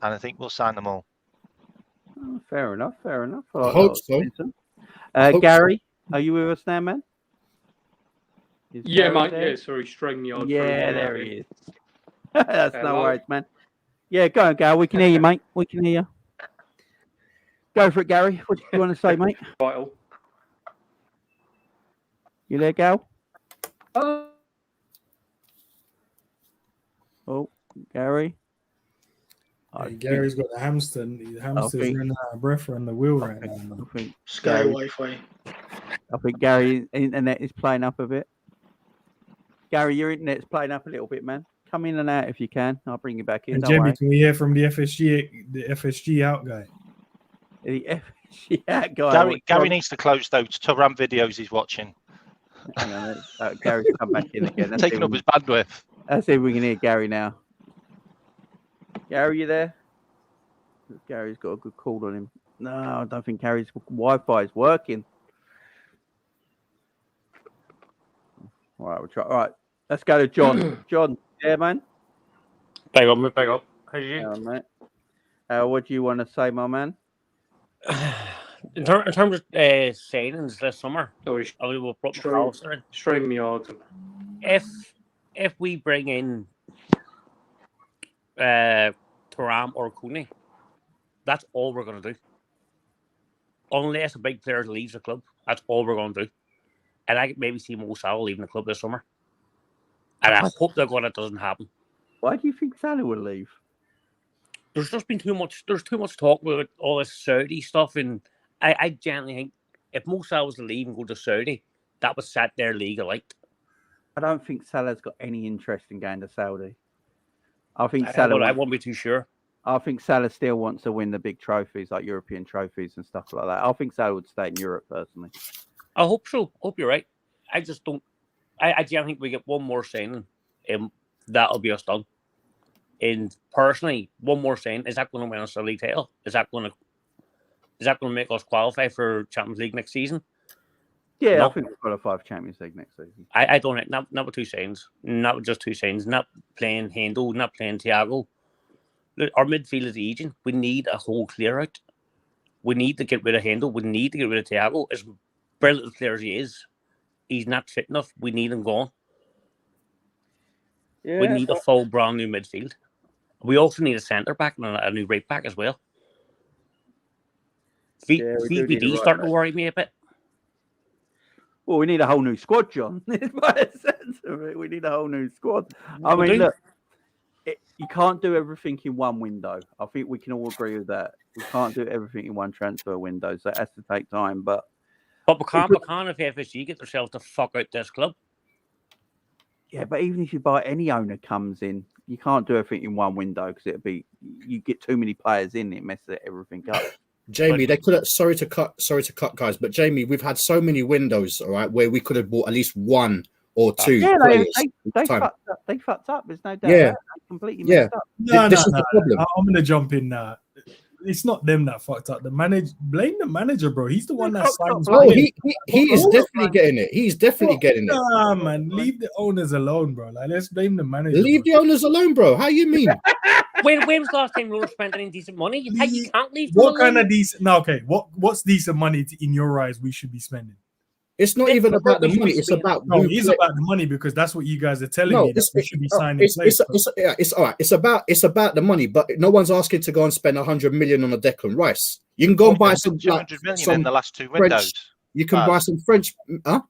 and I think we'll sign them all. Oh, fair enough. I hope so. Gary, are you with us now, man? Yeah, mate. Yeah, sorry, string the odd. Yeah, there he is. That's no worries, man. Yeah, go on, Gary. We can hear you, mate. We can hear you. Go for it, Gary. What do you want to say, mate? Vital. You there, Gal? Oh, Gary. Gary's got the hamster. The hamster's running out of breath on the wheel right now. Sky Wi-Fi. I think Gary's internet is playing up a bit. Gary, your internet's playing up a little bit, man. Come in and out if you can. I'll bring you back in. And Jimmy, can we hear from the FSG out guy? The FSG out guy. Gary needs to close those Thuram videos he's watching. Hang on, Gary's come back in again. Taking up his bandwidth. Let's see if we can hear Gary now. Gary, you there? Gary's got a good call on him. No, I don't think Gary's Wi-Fi is working. All right, we'll try. All right, let's go to John. John, yeah, man. Bang up, mate. Bang up. How you? Yeah, mate. What do you want to say, my man? In terms of signings this summer, strike me out. If we bring in Thuram or Cooney, that's all we're going to do. Unless a big player leaves the club, that's all we're going to do. And I could maybe see Mo Salah leaving the club this summer. And I hope that doesn't happen. Why do you think Salah will leave? There's just been too much talk about all this Saudi stuff, and I genuinely think if Mo Salah was to leave and go to Saudi, that would set their league alight. I don't think Salah's got any interest in going to Saudi. I think I won't be too sure. I think Salah still wants to win the big trophies, like European trophies and stuff like that. I think Salah would stay in Europe personally. I hope so. Hope you're right. I just don't. I genuinely think we get one more signing, and that'll be us done. And personally, one more signing, is that going to win us a league title? Is that going to make us qualify for Champions League next season? Yeah, No. I think we'll qualify for Champions League next season. I don't. Not with two signings. Not with just two signings. Not playing Hendo. Not playing Thiago. Look, our midfield is aging. We need a whole clear out. We need to get rid of Hendo. We need to get rid of Thiago. As brilliant a player as he is, he's not fit enough. We need him gone. Yeah, we need a full brand new midfield. We also need a centre back and a new right back as well. VVD starting to worry me a bit. Well, we need a whole new squad, John. By the sense of it, we need a whole new squad. I mean, look, you can't do everything in one window. I think we can all agree with that. We can't do everything in one transfer window, so it has to take time. But we can't if FSG get themselves to fuck out this club. Yeah, but even if you buy any owner comes in, you can't do everything in one window because you get too many players in, it messes everything up. Jamie, they could have. Sorry to cut, guys, but Jamie, we've had so many windows, all right, where we could have bought at least one or two. Yeah, players they fucked up. They fucked up. There's no doubt. Yeah, they completely messed up. No, this is the problem. I'm gonna jump in now. It's not them that fucked up. Blame the manager, bro. He's the one that signs. Oh, he is definitely getting it. He's definitely getting it. Nah, man, leave the owners alone, bro. Like, let's blame the manager. Leave the owners alone, bro. How you mean? When was the last time we were spending any decent money? You can't leave. What kind of decent? No, okay. What's decent money in your eyes we should be spending? It's not even about the money. It's about it is about the money because that's what you guys are telling me. That we should be signing players. It's all right. It's about the money, but no one's asking to go and spend 100 million on a Declan Rice. You can go and buy some 200 million in the last two windows. You can buy some French. Huh?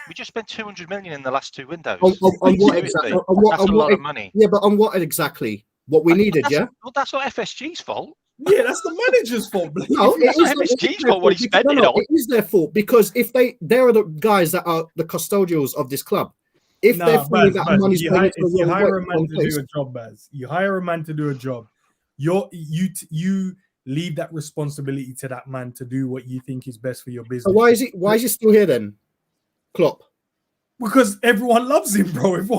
We just spent 200 million in the last two windows. On what exactly? That's a lot of money. Yeah, but on what exactly? What we needed, yeah. Well, that's not FSG's fault. Yeah, that's the manager's fault. No, it is FSG's fault what he spent it on. It is their fault because if they're the guys that are the custodials of this club. If they're feeling that money's you hire a man to do a job, Baz. You hire a man to do a job. You leave that responsibility to that man to do what you think is best for your business. So why is he still here then, Klopp? Because everyone loves him, bro. It's the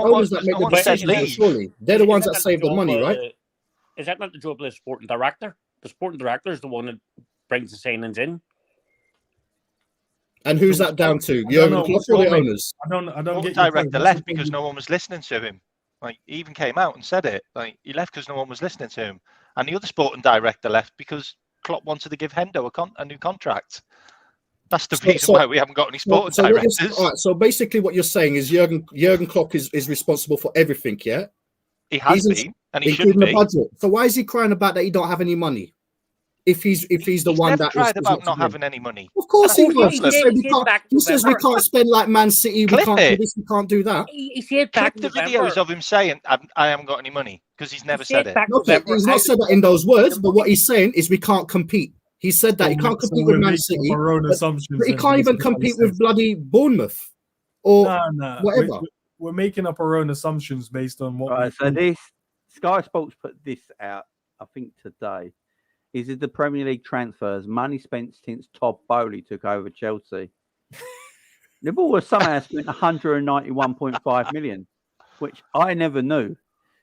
owners that make the decisions. Surely they're the ones that save the money, right? Is that not the job of the sporting director? The sporting director is the one that brings the signings in. And who's that down to? Jurgen Klopp or the owners? I don't get director left because no one was listening to him. Like, he even came out and said it. Like, he left because no one was listening to him. And the other sporting director left because Klopp wanted to give Hendo a new contract. That's the reason why we haven't got any sporting directors. So basically what you're saying is Jurgen Klopp is responsible for everything, yeah? He has been, and he should be. Budget. So why is he crying about that he don't have any money? If he's the one that cried about not having any money. Of course he was. He says we can't spend like Man City. We can't do this. We can't do that. He said back the videos of him saying I haven't got any money because he's never said it. Okay, he's not said that in those words, but what he's saying is we can't compete. He said that he can't compete with Man City. But he can't even compete with bloody Bournemouth or whatever. We're making up our own assumptions based on what. Right, so this Sky Sports put this out, I think today. Is it the Premier League transfers money spent since Todd Bowley took over Chelsea? Liverpool was somehow spent 191.5 million, which I never knew.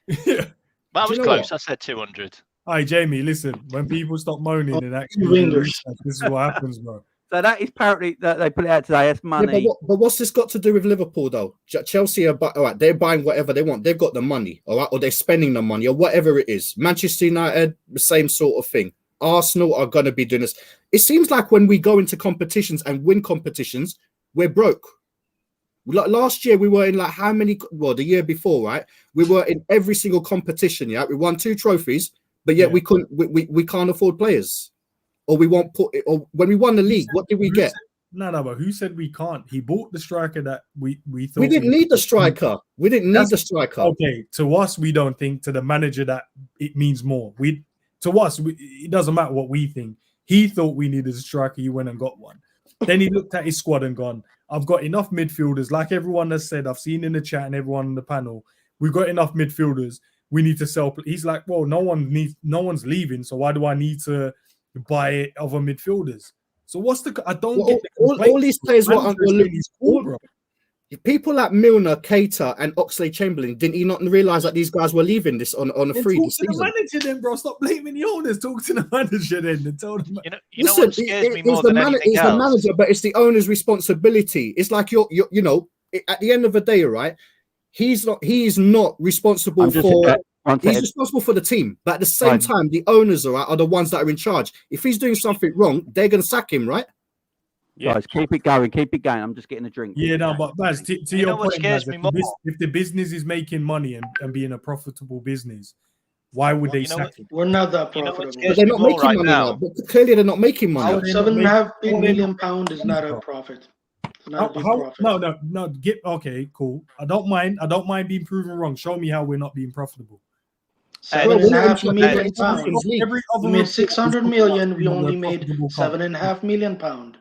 But I Do was you know close. I said 200. Hi, Jamie. Listen, when people stop moaning and actually do Wingers. research, this is what happens, bro. So that is apparently that they put it out today. That's Yeah, money. but what's this got to do with Liverpool though? Chelsea are all right. They're buying whatever they want. They've got the money, all right, or they're spending the money, or whatever it is. Manchester United, the same sort of thing. Arsenal are going to be doing this. It seems like when we go into competitions and win competitions, we're broke. Like last year, we were in like how many? Well, the year before, right? We were in every single competition. Yeah, we won 2 trophies, but yet we couldn't. We can't afford players, or we won't put it. Or when we won the league, what did we get? No, but who said we can't? He bought the striker that we thought We didn't need the striker. We didn't need the striker. Okay, to us, we don't think. To the manager, that it means more. To us, it doesn't matter what we think. He thought we needed a striker. He went and got one. Then he looked at his squad and gone, I've got enough midfielders. Like everyone has said, I've seen in the chat and everyone on the panel, we've got enough midfielders. We need to sell. He's like, well, no one's leaving. So why do I need to buy other midfielders? So what's the? I don't get all these players were cool, bro. People like Milner, Keita, and Oxlade-Chamberlain, didn't he not realize that these guys were leaving this on a free this season? Talk to the manager then, bro. Stop blaming the owners. Talk to the manager then and tell them. You know what scares me more than anything else? It's the manager, but it's the owner's responsibility. It's like you're at the end of the day, right? He's not responsible for. He's responsible for the team, but at the same time, the owners are the ones that are in charge. If he's doing something wrong, they're going to sack him, right? Yeah. Guys, keep it going. I'm just getting a drink. Yeah, no, but Baz, to your point, Baz, if the business is making money and being a profitable business, why would they sack it? We're not that profitable. But they're not making money now. But clearly, they're not making money. £7.5 million is not a profit. It's not a big profit. No. Okay, cool. I don't mind being proven wrong. Show me how we're not being profitable. £7.5 million. We made 600 million. We only made £7.5 million.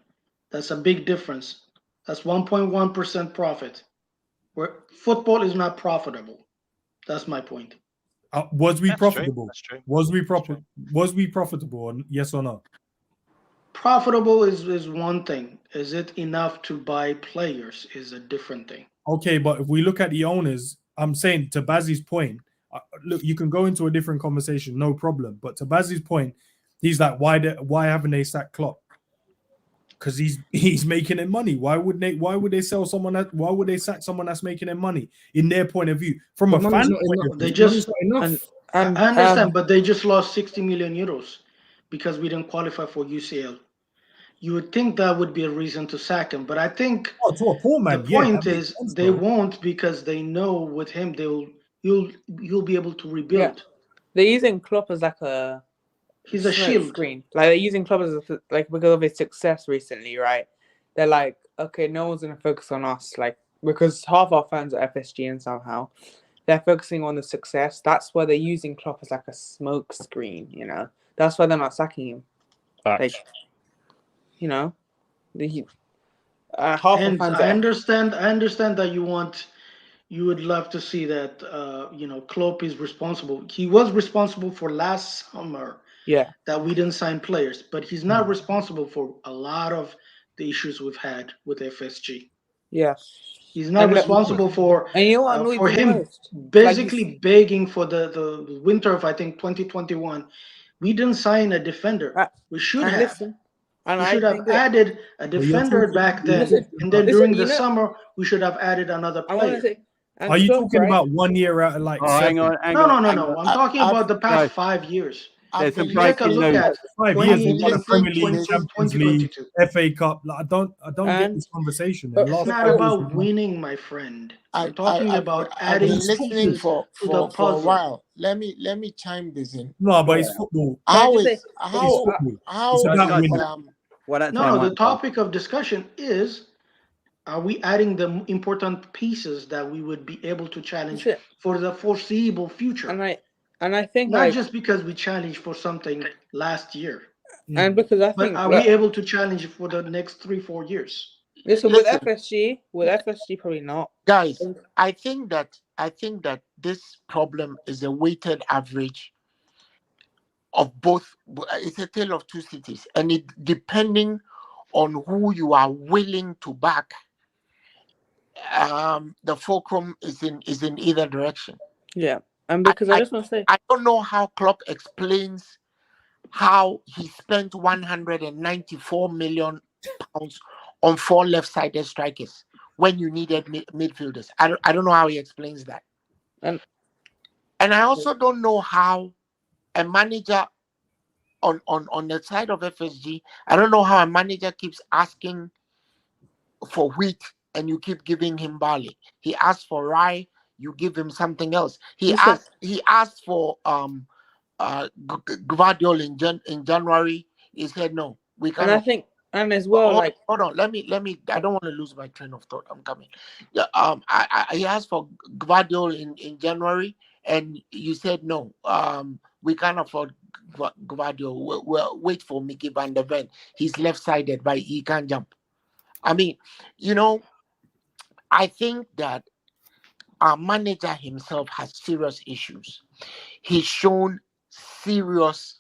That's a big difference. That's 1.1% profit. Where football is not profitable. That's my point. Was we profitable? That's true. Was we profitable? Yes or no? Profitable is one thing. Is it enough to buy players? Is a different thing. Okay, but if we look at the owners, I'm saying to Bazzy's point. Look, you can go into a different conversation, no problem. But to Bazzy's point, he's like, why haven't they sacked Klopp? Because he's making them money. Why would they sell someone that? Why would they sack someone that's making them money? In their point of view, from a fan point of view, they just I understand, but they just lost 60 million euros because we didn't qualify for UCL. You would think that would be a reason to sack him, but I think to a poor man, the point is they won't, because they know with him you'll be able to rebuild. Yeah. They're using Klopp as like a. He's a shield screen. Like they're using Klopp as because of his success recently, right? They're like, okay, no one's gonna focus on us, like because half our fans are FSG, and somehow they're focusing on the success. That's why they're using Klopp as like a smoke screen. That's why they're not sacking him. Like, half the fans. I understand that you would love to see that Klopp is responsible. He was responsible for last summer. Yeah, that we didn't sign players, but he's not responsible for a lot of the issues we've had with FSG. Yeah, he's not responsible for. And you know what for him basically begging for the winter of 2021. We didn't sign a defender. We should have. Listen, we should have added a defender back then, and then during the summer we should have added another player. Are you talking about 1 year out of like? Hang on. No. I'm talking about the past 5 years. There's some take a look at 5 years. We won a Premier League, Champions League, FA Cup. Like, I don't get this conversation. It's not about winning, my friend. I'm talking about adding. I've been listening for a while. Let me chime this in. No, but it's football. The topic of discussion is: are we adding the important pieces that we would be able to challenge for the foreseeable future? And I think not just because we challenged for something last year, and because I think are we able to challenge for the next 3-4 years? Listen, with FSG probably not. Guys, I think that this problem is a weighted average of both. It's a tale of two cities, and it depending on who you are willing to back. The fulcrum is in either direction. Yeah. And because I just want to say, I don't know how Klopp explains how he spent 194 million pounds on 4 left-sided strikers when you needed midfielders. I don't know how he explains that. And I also don't know how a manager on the side of FSG, I don't know how a manager keeps asking for wheat and you keep giving him barley. He asked for rye, you give him something else. He asked for Gvardiol in January. He said no. We can't. And I think, and as well, hold on. Let me. I don't want to lose my train of thought. I'm coming. Yeah. He asked for Gvardiol in January, and you said no. We can't afford Gvardiol. We'll wait for Mickey van der Ven. He's left-sided, but he can't jump. I mean, I think that our manager himself has serious issues. He's shown serious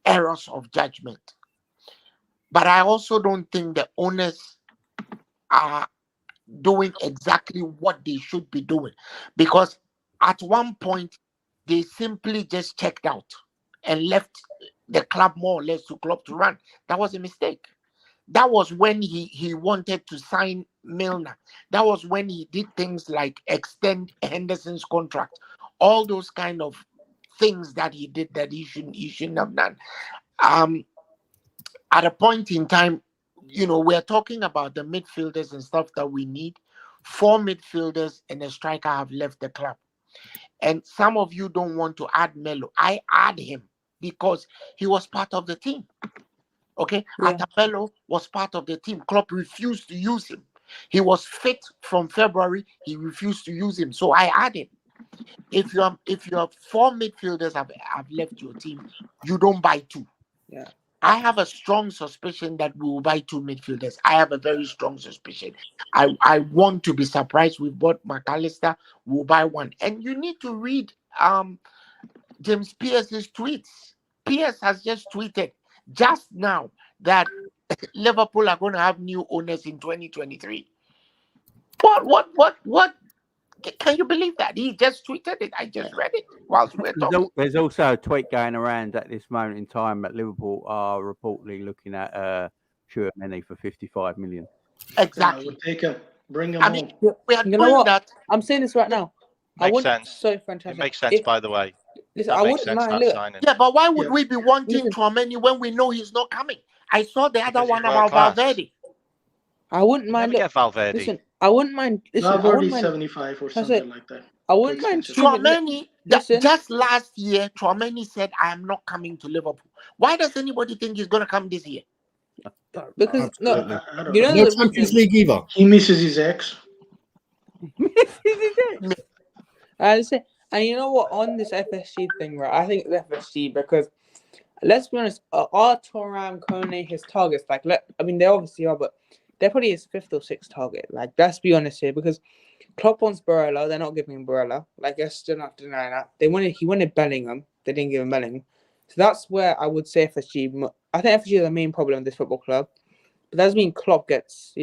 errors of judgment. But I also don't think the owners are doing exactly what they should be doing. Because at one point, they simply just checked out and left the club more or less to Klopp to run. That was a mistake. That was when he wanted to sign Milner. That was when he did things like extend Henderson's contract. All those kind of things that he did that he shouldn't have done. At a point in time, we're talking about the midfielders and stuff that we need. 4 midfielders and a striker have left the club. And some of you don't want to add Melo. I add him because he was part of the team. Okay, yeah. Atabello was part of the team. Klopp refused to use him. He was fit from February. He refused to use him, so I added. If you have 4 midfielders have left your team, you don't buy 2. Yeah, I have a strong suspicion that we will buy 2 midfielders. I have a very strong suspicion. I want to be surprised. We bought McAllister. We'll buy 1, and you need to read James Pearce's tweets. Pearce has just tweeted just now that Liverpool are going to have new owners in 2023. What? Can you believe that? He just tweeted it. I just read it whilst we're talking. There's also a tweet going around at this moment in time that Liverpool are reportedly looking at Tchouameni for 55 million. Exactly. We'll take him. Bring him I mean, home. we are doing that. I'm saying this right now. Makes sense. So fantastic. It makes sense, by the way. Listen, I wouldn't mind. Yeah, but why would we be wanting Tchouameni when we know he's not coming? I saw the other one about Valverde. I wouldn't mind. Get Valverde. Listen, I wouldn't mind. Valverde 75 or something like that. I wouldn't mind. Tchouameni, just last year, Tchouameni said, "I am not coming to Liverpool." Why does anybody think he's going to come this year? Because no Champions League either. He misses his ex. And you know what? On this FSG thing, right? I think it's FSG because let's be honest, are Thuram, Kone his targets? They obviously are, but they're probably his 5th or 6th target. Let's be honest here, because Klopp wants Barella. They're not giving him Barella. Let's still not deny that. He wanted Bellingham. They didn't give him Bellingham. So that's where I would say FSG. I think FSG is the main problem in this football club. But that doesn't mean Klopp gets,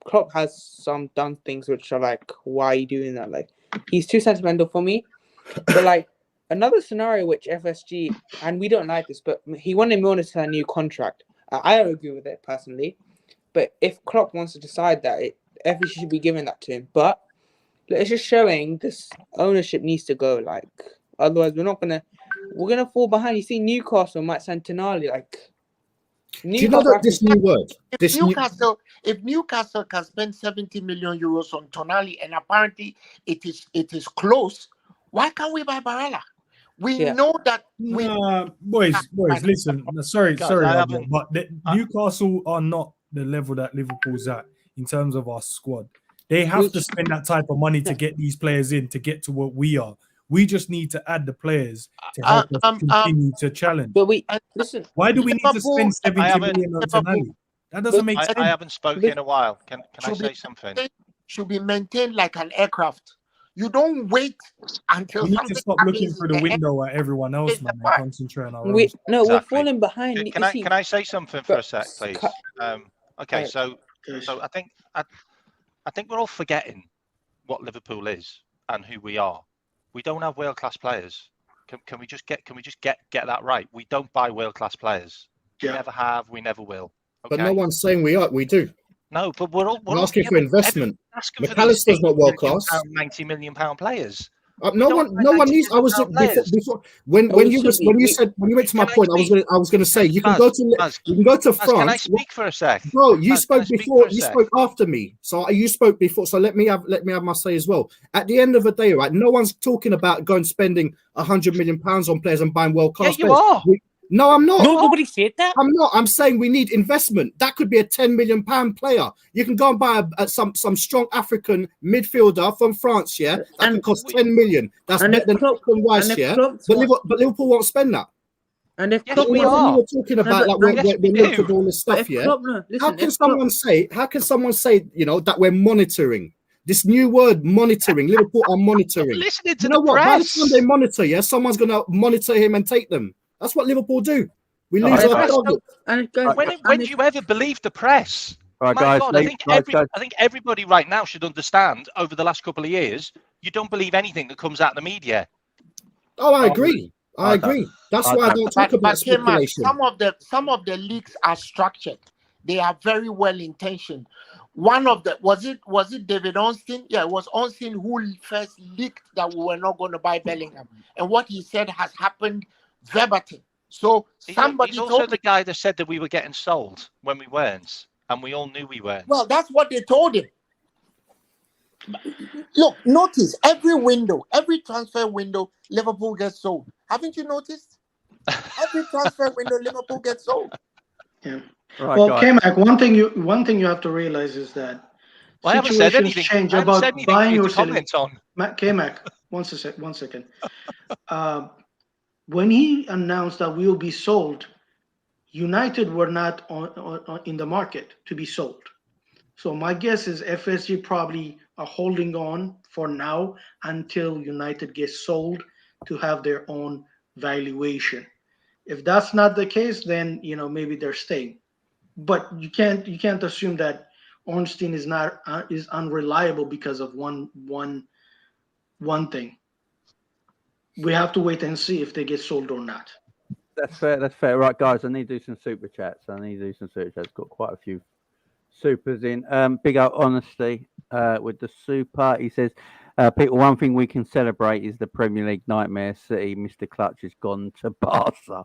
Klopp has done things which are like, why are you doing that? He's too sentimental for me. But another scenario which FSG, and we don't like this, but he wanted Milner to sign a new contract. I don't agree with it personally. But if Klopp wants to decide that, FSG should be giving that to him. But it's just showing this ownership needs to go. Otherwise we're gonna fall behind. You see, Newcastle might sign Tonali. Do you know that this new word? If Newcastle can spend 70 million euros on Tonali, and apparently it is close, why can't we buy Barella? We know that. Boys, listen. Sorry, but Newcastle are not the level that Liverpool's at in terms of our squad. They have to spend that type of money to get these players in to get to what we are. We just need to add the players to help us continue to challenge. But listen. Why do we need to spend 70 million on Tonali? That doesn't make sense. I haven't spoken in a while. Can I say something? Should be maintained like an aircraft. You don't wait until we need to stop looking through the window at everyone else, man, and concentrate on our own. We're falling behind. Can I say something for a sec, please? Okay, so I think we're all forgetting what Liverpool is and who we are. We don't have world class players. Can we just get that right? We don't buy world class players. We never have. We never will. Okay? But no one's saying we are. We do. No, but we're all asking for investment. Asking for McAllister's not world class. £90 million players. No one needs. I was before when you went to my point. I was going to say you can go to France. Can I speak for a sec? Bro, you spoke before. You spoke after me. So you spoke before. So let me have my say as well. At the end of the day, right? No one's talking about going spending £100 million on players and buying world class. Yeah, you are. No, I'm not. No, nobody said that. I'm not. I'm saying we need investment. That could be a £10 million player. You can go and buy some strong African midfielder from France, yeah? That can cost 10 million. That's better than Rice, yeah? But Liverpool won't spend that. And if we were talking about we're looking at all this stuff, yeah? How can someone say, that we're monitoring? This new word, monitoring. Liverpool are monitoring. Listening to the press. By the time they monitor, yeah, someone's going to monitor him and take them. That's what Liverpool do. We lose our target. When do you ever believe the press? Right, guys, God, I think everybody right now should understand. Over the last couple of years, you don't believe anything that comes out of the media. Oh, I agree. I agree. That's why I don't talk about speculation. Some of the leaks are structured. They are very well intentioned. One of the was it David Ornstein? Yeah, it was Ornstein who first leaked that we were not going to buy Bellingham, and what he said has happened verbatim. So somebody he's also the guy that said that we were getting sold when we weren't, and we all knew we weren't. Well, that's what they told him. Look, notice every transfer window, Liverpool gets sold. Haven't you noticed? Every transfer window, Liverpool gets sold. Yeah. Right, well, K-Mac, one thing you have to realize is that situations change about buying or selling. K-Mac, one second. When he announced that we will be sold, United were not in the market to be sold. So my guess is FSG probably are holding on for now until United gets sold to have their own valuation. If that's not the case, then maybe they're staying. But you can't assume that Ornstein is unreliable because of one thing. We have to wait and see if they get sold or not. That's fair. Right, guys, I need to do some super chats. Got quite a few supers in. Big up honesty with the super. He says, people, one thing we can celebrate is the Premier League nightmare City. Mr. Clutch has gone to Barca.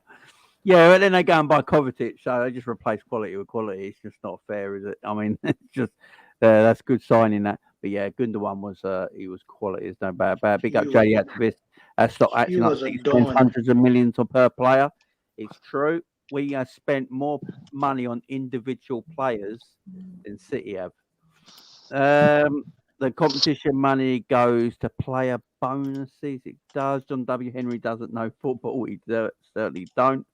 Yeah, but then they go and buy Kovacic, so they just replace quality with quality. It's just not fair, is it? I mean, it's just that's good signing that. But yeah, Gundogan was he was quality. It's no bad. Big up JD Activist. Stock action up spends hundreds of millions per player. It's true. We spent more money on individual players than City have. The competition money goes to player bonuses. It does. John W. Henry doesn't know football. We certainly don't.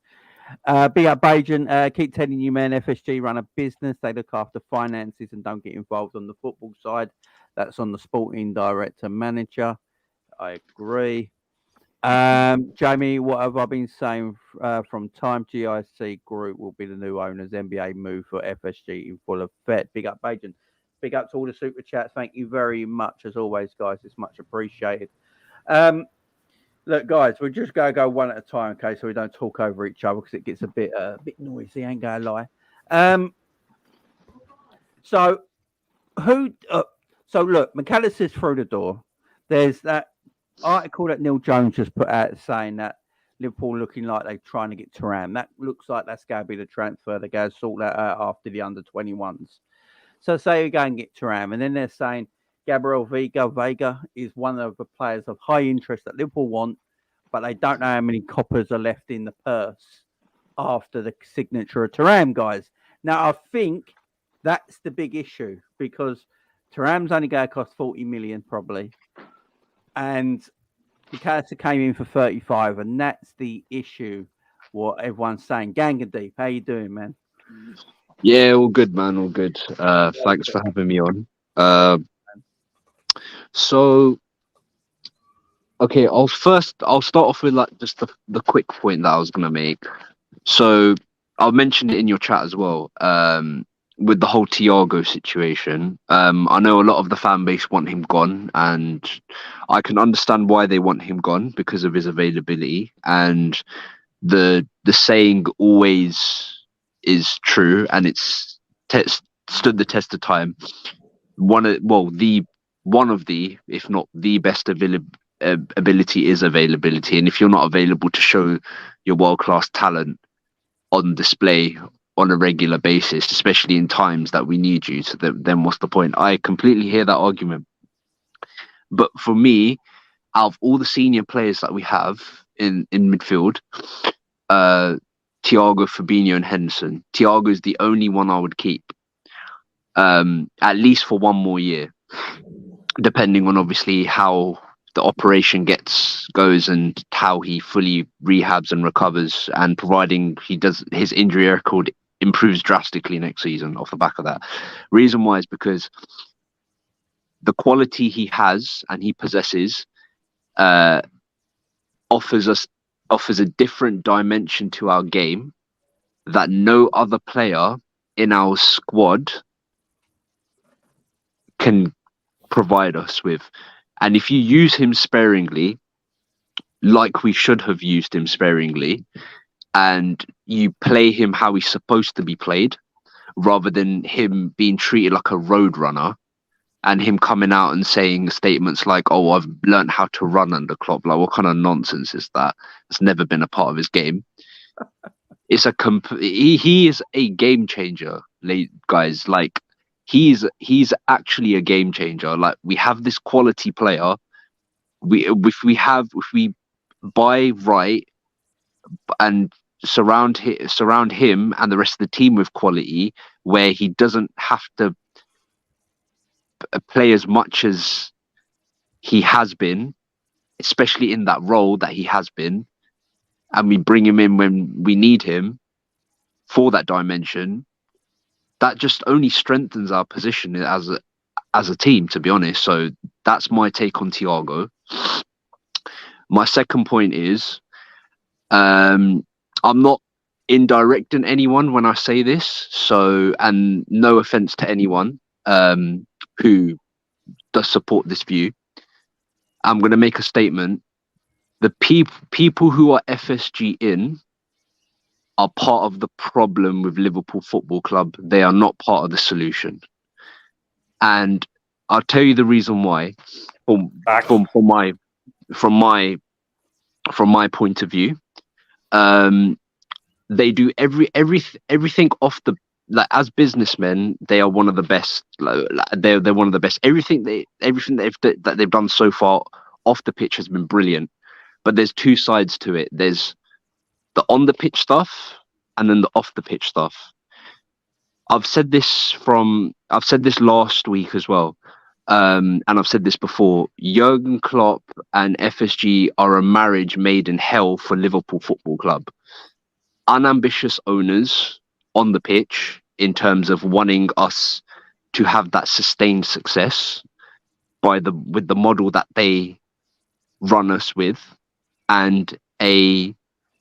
Big up Bajan. Keep telling you, man, FSG run a business. They look after finances and don't get involved on the football side. That's on the sporting director manager. I agree. Jamie, what have I been saying from time? GIC Group will be the new owners. NBA move for FSG in full effect. Big up Bajan. Big up to all the super chats. Thank you very much as always, guys. It's much appreciated. Look, guys, we're just going to go one at a time, okay, so we don't talk over each other because it gets a bit noisy, ain't going to lie. So look, McAllister's through the door. There's that article that Neil Jones just put out saying that Liverpool looking like they're trying to get Thuram. That looks like that's going to be the transfer. They're going to sort that out after the under-21s. So say we go and get Thuram, and then they're saying Gabriel Vega is one of the players of high interest that Liverpool want, but they don't know how many coppers are left in the purse after the signature of Thuram, guys. Now, I think that's the big issue because Thuram's only going to cost 40 million probably, and McAllister came in for 35, and that's the issue. What everyone's saying. Ganga Deep, how you doing, man? Yeah, all good, man. All good. Thanks for having me on. So, okay, I'll start off with like just the quick point that I was gonna make. So I'll mention it in your chat as well. with the whole Thiago situation. I know a lot of the fan base want him gone, and I can understand why they want him gone because of his availability. And the saying always is true, and it's stood the test of time. One of the, if not the best ability is availability, and if you're not available to show your world-class talent on display on a regular basis, especially in times that we need you, so then what's the point? I completely hear that argument, but for me, out of all the senior players that we have in midfield, Thiago, Fabinho, and Henderson, Thiago is the only one I would keep, at least for one more year, depending on obviously how the operation goes and how he fully rehabs and recovers, and providing he does, his injury record improves drastically next season off the back of that. Reason why is because the quality he has and he possesses offers a different dimension to our game that no other player in our squad can provide us with. And if you use him sparingly, like we should have used him sparingly, and you play him how he's supposed to be played, rather than him being treated like a road runner and him coming out and saying statements like, "Oh, I've learned how to run under Klopp." Like, what kind of nonsense is that? It's never been a part of his game. It's he is a game changer, guys. Like, he's actually a game changer. Like, we have this quality player. If we buy right and surround him and the rest of the team with quality, where he doesn't have to play as much as he has been, especially in that role that he has been, and we bring him in when we need him for that dimension, that just only strengthens our position as a team, to be honest. So that's my take on Thiago. My second point is, I'm not indirecting anyone when I say this, so, and no offense to anyone who does support this view. I'm going to make a statement. The people who are FSG in are part of the problem with Liverpool Football Club. They are not part of the solution. And I'll tell you the reason why. From my point of view, they do everything off the, like, as businessmen, they are one of the best. They're one of the best. Everything that they've done so far off the pitch has been brilliant. But there's two sides to it. There's the on the pitch stuff and then the off the pitch stuff. I've said this last week as well. And I've said this before. Jurgen Klopp and FSG are a marriage made in hell for Liverpool Football Club. Unambitious owners on the pitch in terms of wanting us to have that sustained success with the model that they run us with, and a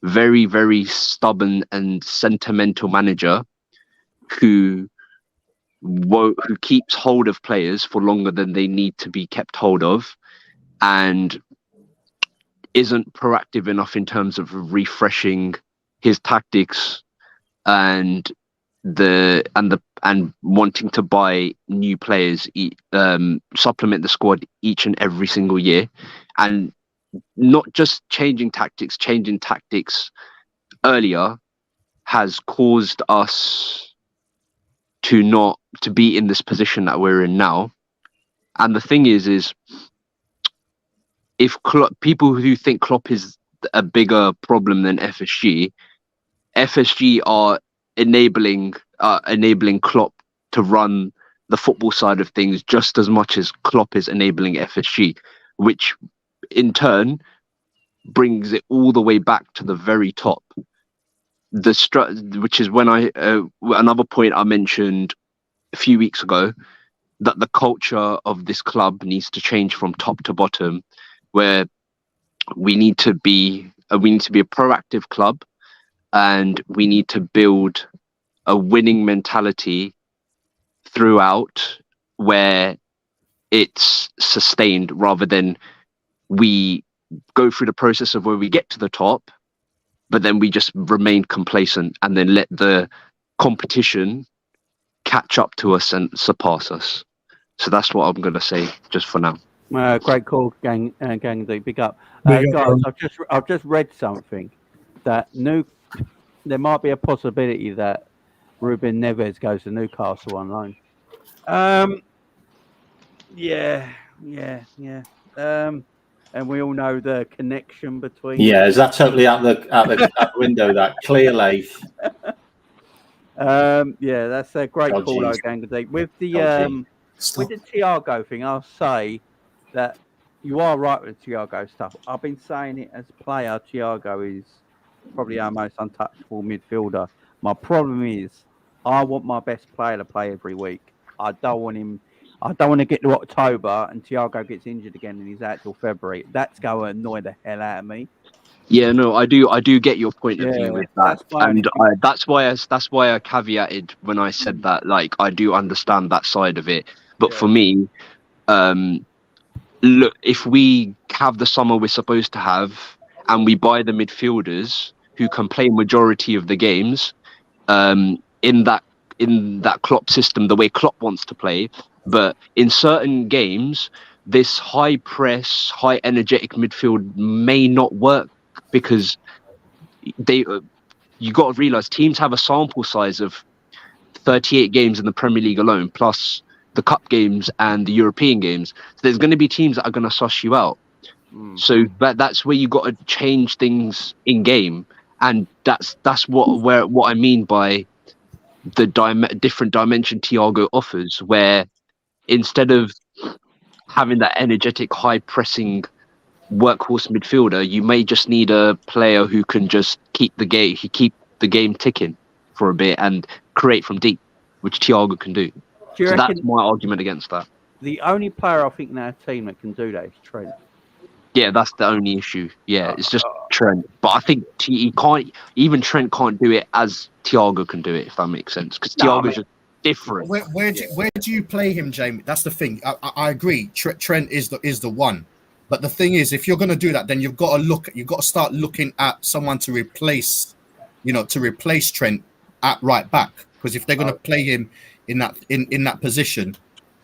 very, very stubborn and sentimental manager who keeps hold of players for longer than they need to be kept hold of, and isn't proactive enough in terms of refreshing his tactics and wanting to buy new players, supplement the squad each and every single year, and not just changing tactics earlier has caused us to be in this position that we're in now. And the thing is if people who think Klopp is a bigger problem than FSG are enabling Klopp to run the football side of things just as much as Klopp is enabling FSG, which in turn brings it all the way back to the very top. Which is when another point I mentioned a few weeks ago, that the culture of this club needs to change from top to bottom, where we need to be a proactive club, and we need to build a winning mentality throughout where it's sustained rather than we go through the process of where we get to the top, but then we just remain complacent and then let the competition catch up to us and surpass us. So that's what I'm going to say just for now. Great call, gang D. Big up, Big up, guys. I've just read something that there might be a possibility that Ruben Neves goes to Newcastle on loan. Yeah. And we all know the connection between. Yeah, is that totally out the window? That clearly. Yeah, that's a great Dodgy. call, though, gang D. With the Thiago thing, I'll say that you are right with Thiago stuff. I've been saying it as a player. Thiago is probably our most untouchable midfielder. My problem is, I want my best player to play every week. I don't want to get to October and Thiago gets injured again and he's out till February. That's going to annoy the hell out of me. Yeah, no, I do get your point of view with that, and that's why I caveated when I said that. Like, I do understand that side of it, but for me, look, if we have the summer we're supposed to have, and we buy the midfielders who can play majority of the games, in that Klopp system, the way Klopp wants to play, but in certain games, this high press, high energetic midfield may not work because you got to realize teams have a sample size of 38 games in the Premier League alone, plus the cup games and the European games. So there's going to be teams that are going to suss you out. So that's where you got to change things in game, and that's what I mean by the different dimension Thiago offers, where instead of having that energetic, high pressing workhorse midfielder, you may just need a player who can just keep the game ticking for a bit and create from deep, which Thiago can do. So that's my argument against that. The only player I think in our team that can do that is Trent. Yeah, that's the only issue. Yeah, it's just Trent. But I think even Trent can't do it as Thiago can do it, if that makes sense. Because Thiago's just different. Where do you play him, Jamie? That's the thing. I agree. Trent is the one. But the thing is, if you're going to do that, then you've got to start looking at someone to replace Trent at right back. Because if they're going to play him in that position,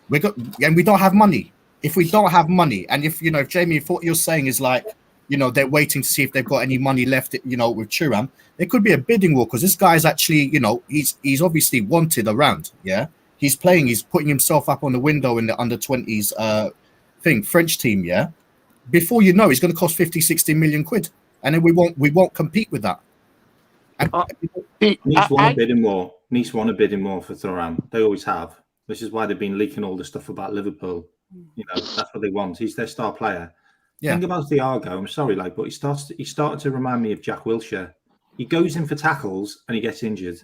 we don't have money. If we don't have money, and if Jamie, if what you're saying is like, they're waiting to see if they've got any money left, with Thuram, there could be a bidding war because this guy's actually, he's obviously wanted around. Yeah, he's putting himself up on the window in the under 20s French team. Yeah, before you know, it's going to cost 50-60 million quid, and then we won't compete with that. Nice want a bidding more. Nice want a bidding more for Thuram. They always have. This is why they've been leaking all the stuff about Liverpool. That's what they want. He's their star player. Yeah. Think about Thiago. I'm sorry, but he started to remind me of Jack Wilshere. He goes in for tackles and he gets injured,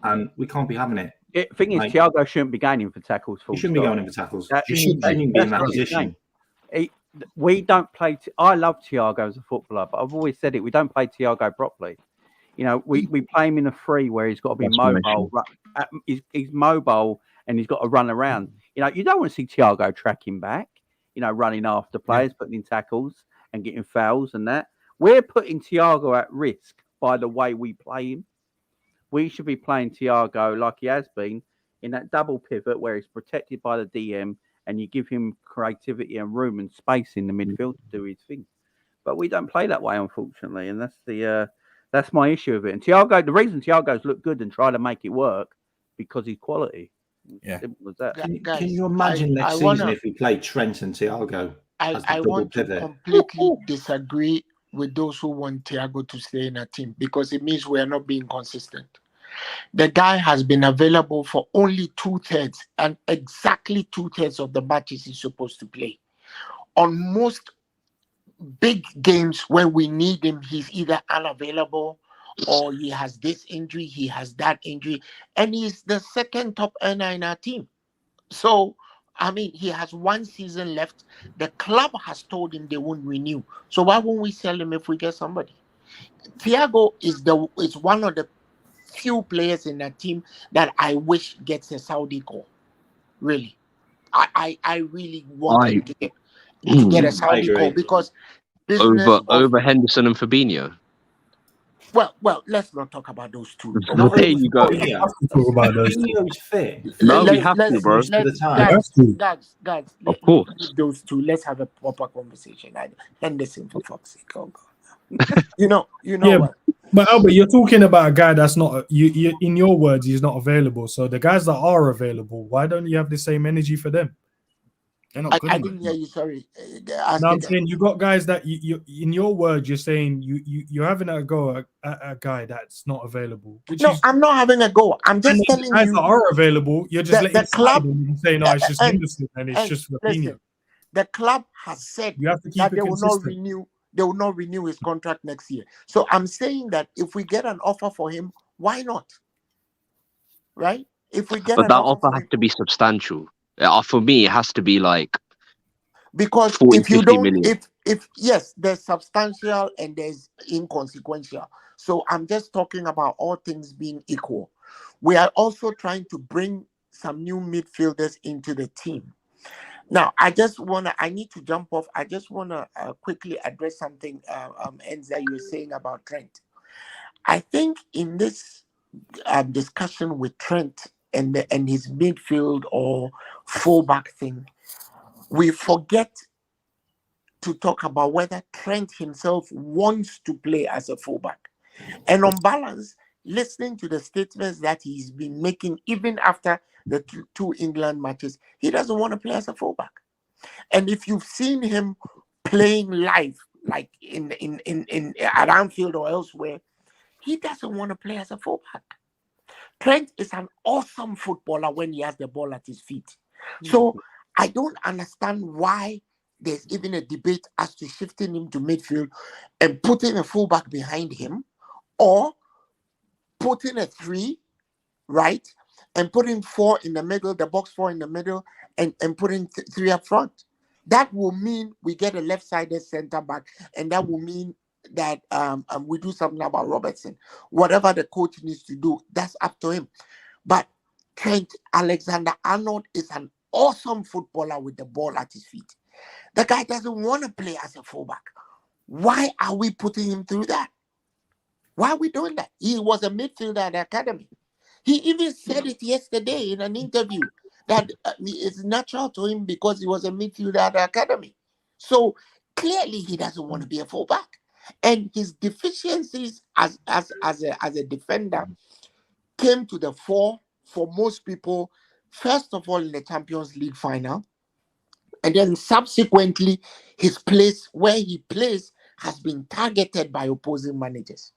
and we can't be having it. The thing is, Thiago shouldn't be going in for tackles. He shouldn't be going in for tackles. He shouldn't be in that position. We don't play. I love Thiago as a footballer, but I've always said it. We don't play Thiago properly. We play him in a free where he's got to be mobile. He's mobile and he's got to run around. You don't want to see Thiago tracking back, running after players, putting in tackles and getting fouls and that. We're putting Thiago at risk by the way we play him. We should be playing Thiago like he has been in that double pivot where he's protected by the DM and you give him creativity and room and space in the midfield to do his thing. But we don't play that way, unfortunately, and that's my issue with it. And Thiago, the reason Thiago's looked good and try to make it work because he's quality. Yeah. Simple as that. Can you imagine next season if we played Trent and Thiago? I want to completely disagree with those who want Thiago to stay in a team because it means we are not being consistent. The guy has been available for only 2/3 and exactly 2/3 of the matches he's supposed to play. On most big games when we need him, he's either unavailable or he has this injury, he has that injury, and he's the second top earner in our team. So, he has one season left. The club has told him they won't renew. So why won't we sell him if we get somebody? Thiago is one of the few players in that team that I wish gets a Saudi call. Really. I really want him to get a Saudi call because business over Henderson and Fabinho. Well, let's not talk about those two. There you go. Talk about those. Fabinho's fit. No, we have to, bro. Guys, of course. those two. Let's have a proper conversation. Henderson, for fuck's sake, oh God. you know yeah, what? But Albert, you're talking about a guy that's not you. In your words, he's not available. So the guys that are available, why don't you have the same energy for them? I didn't hear you. Sorry. No, I'm saying you got guys that you in your words, you're saying you're having a go at a guy that's not available. I'm not having a go. I'm just telling guys you that are available. You're just letting the club saying, "No, it's just Henderson and it's just Fabinho." The club has said you have to keep that it they will consistent. not renew. They will not renew his contract next year. So I'm saying that if we get an offer for him, why not? Right? If we get but an that offer offer has to be substantial. For me, it has to be like because 40, if you 50 don't, million. if yes, there's substantial and there's inconsequential. So I'm just talking about all things being equal. We are also trying to bring some new midfielders into the team. Now, I need to jump off. I just want to quickly address something, Enza, you were saying about Trent. I think in this discussion with Trent and his midfield or fullback thing, we forget to talk about whether Trent himself wants to play as a fullback. And on balance, listening to the statements that he's been making, even after the two England matches, he doesn't want to play as a fullback. And if you've seen him playing live, like at Anfield or elsewhere, he doesn't want to play as a fullback. Trent is an awesome footballer when he has the ball at his feet. So I don't understand why there's even a debate as to shifting him to midfield and putting a fullback behind him, or putting a 3, right, and putting 4 in the middle, the box 4 in the middle, and putting 3 up front. That will mean we get a left-sided centre back, and that will mean that we do something about Robertson. Whatever the coach needs to do, that's up to him. But Trent Alexander-Arnold is an awesome footballer with the ball at his feet. The guy doesn't want to play as a fullback. Why are we putting him through that? Why are we doing that? He was a midfielder at the academy. He even said it yesterday in an interview that it's natural to him because he was a midfielder at the academy. So clearly he doesn't want to be a fullback. And his deficiencies as a defender came to the fore for most people, first of all in the Champions League final, and then subsequently his place where he plays has been targeted by opposing managers.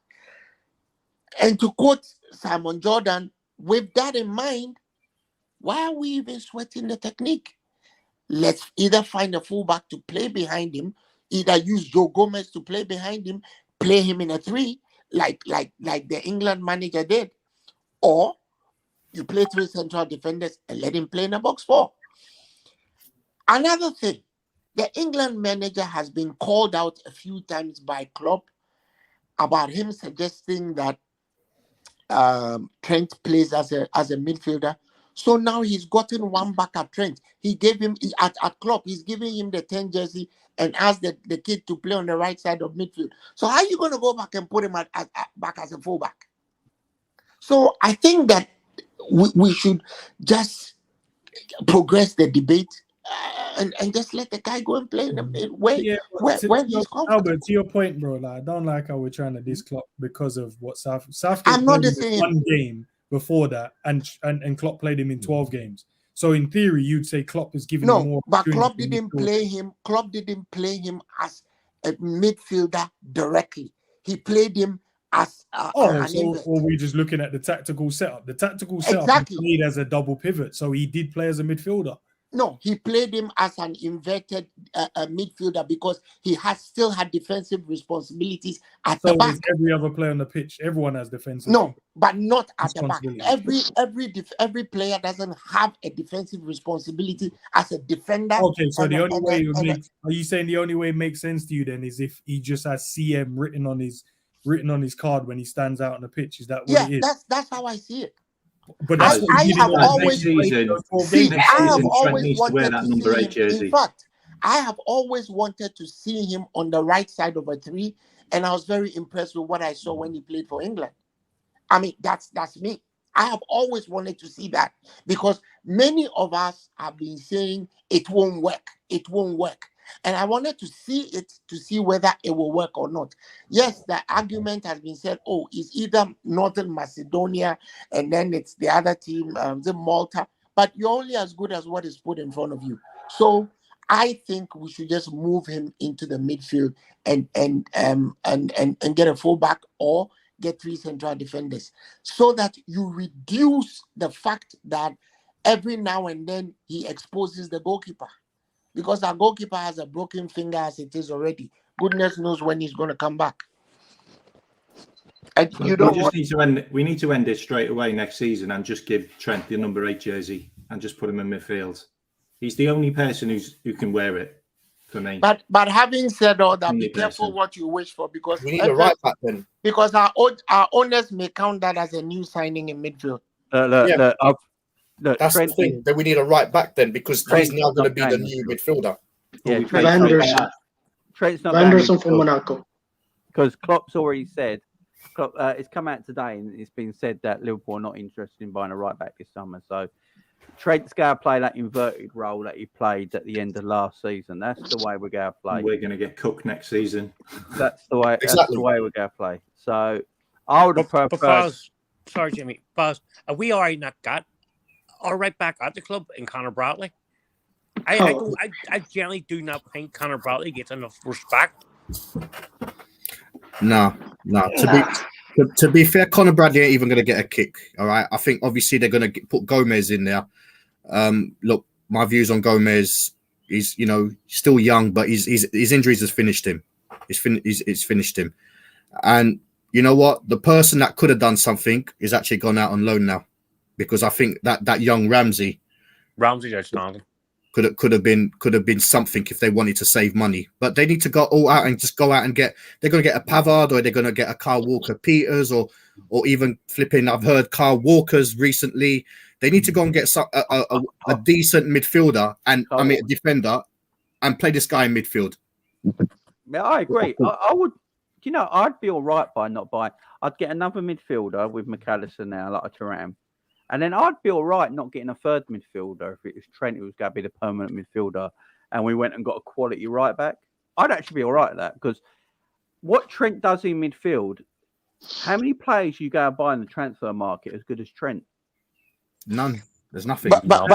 And to quote Simon Jordan, with that in mind, why are we even sweating the technique? Let's either find a fullback to play behind him, either use Joe Gomez to play behind him, play him in a 3, like the England manager did, or you play 3 central defenders and let him play in a box 4. Another thing, the England manager has been called out a few times by Klopp about him suggesting that Trent plays as a midfielder. So now he's gotten one back at Trent. He gave him at Klopp, he's giving him the 10 jersey and asked the kid to play on the right side of midfield. So how are you going to go back and put him back as a fullback? So I think that we should just progress the debate and just let the guy go and play where he's comfortable. Albert, to your point, bro, like, I don't like how we're trying to diss Klopp because of what Southgate I'm not played saying one game before that, and Klopp played him in 12 games. So in theory, you'd say Klopp is giving him more. But Klopp didn't play him. Klopp didn't play him as a midfielder directly. He played him as or we're just looking at the tactical setup. The tactical setup he played as a double pivot, so he did play as a midfielder. No, he played him as an inverted midfielder because he still had defensive responsibilities at the back. Every other player on the pitch, everyone has defensive. No, but not at the back. Every player doesn't have a defensive responsibility as a defender. Okay, so the only way are you saying the only way it makes sense to you then is if he just has CM written on his card when he stands out on the pitch? Is that what it is? That's how I see it. But I have always see. next I have season, Trent always needs to wear wanted that to number see 8 him. jersey. In fact, I have always wanted to see him on the right side of a 3, and I was very impressed with what I saw when he played for England. I mean, that's me. I have always wanted to see that because many of us have been saying it won't work. It won't work. And I wanted to see it to see whether it will work or not. Yes, the argument has been said, oh, it's either Northern Macedonia and then it's the other team, the Malta. But you're only as good as what is put in front of you. So I think we should just move him into the midfield and get a fullback or get 3 central defenders so that you reduce the fact that every now and then he exposes the goalkeeper because our goalkeeper has a broken finger as it is already. Goodness knows when he's going to come back. And you don't we need to end it straight away next season and just give Trent the number 8 jersey and just put him in midfield. He's the only person who can wear it for me. But having said all that, be careful what you wish for because we need a right back then. Because our owners may count that as a new signing in midfield. Look, that's Trent, the thing. That we need a right back then because he's now going to be the new midfielder. Yeah, Trent's not Henderson from Monaco. Because Klopp's already said, it's come out today and it's been said that Liverpool are not interested in buying a right back this summer. So Trent's going to play that inverted role that he played at the end of last season. That's the way we're going to play. We're going to get cooked next season. That's the way. Exactly. That's the way we're going to play. So I would have preferred. Sorry, Jimmy. But we already not got our right back at the club in Conor Bradley. I generally do not think Conor Bradley gets enough respect. No. To be fair, Conor Bradley ain't even going to get a kick. All right. I think obviously they're going to put Gomez in there. Look, my views on Gomez. He's still young, but his injuries has finished him. It's finished him. And you know what? The person that could have done something is actually gone out on loan now, because I think that young Ramsey could have been something if they wanted to save money. But they need to go all out and just go out and get. They're going to get a Pavard, or they're going to get a Kyle Walker-Peters, or even flipping. I've heard Kyle Walker's recently. They need to go and get a decent midfielder and a defender, and play this guy in midfield. Yeah, I agree. I would. I'd be all right by not buying. I'd get another midfielder with McAllister now, like a Thuram. And then I'd be all right not getting a third midfielder if it was Trent who was going to be the permanent midfielder and we went and got a quality right back. I'd actually be all right with that because what Trent does in midfield, how many players you go and buy in the transfer market as good as Trent? None. There's nothing. But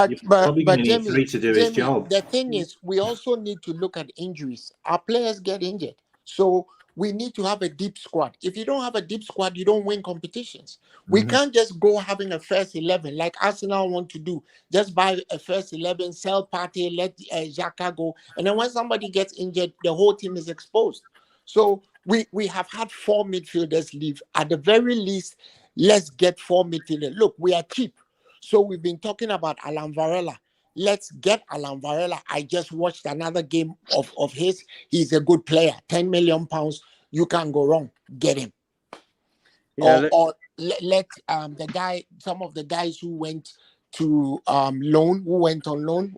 Jamie, 3 to do his job. The thing is, we also need to look at injuries. Our players get injured. So we need to have a deep squad. If you don't have a deep squad, you don't win competitions. We can't just go having a first 11 like Arsenal want to do. Just buy a first 11, sell Partey, let Xhaka go. And then when somebody gets injured, the whole team is exposed. So we have had 4 midfielders leave. At the very least, let's get 4 midfielders. Look, we are cheap. So we've been talking about Alan Varela. Let's get Alan Varela. I just watched another game of his. He's a good player. £10 million. You can't go wrong. Get him. Yeah, let some of the guys who went to went on loan.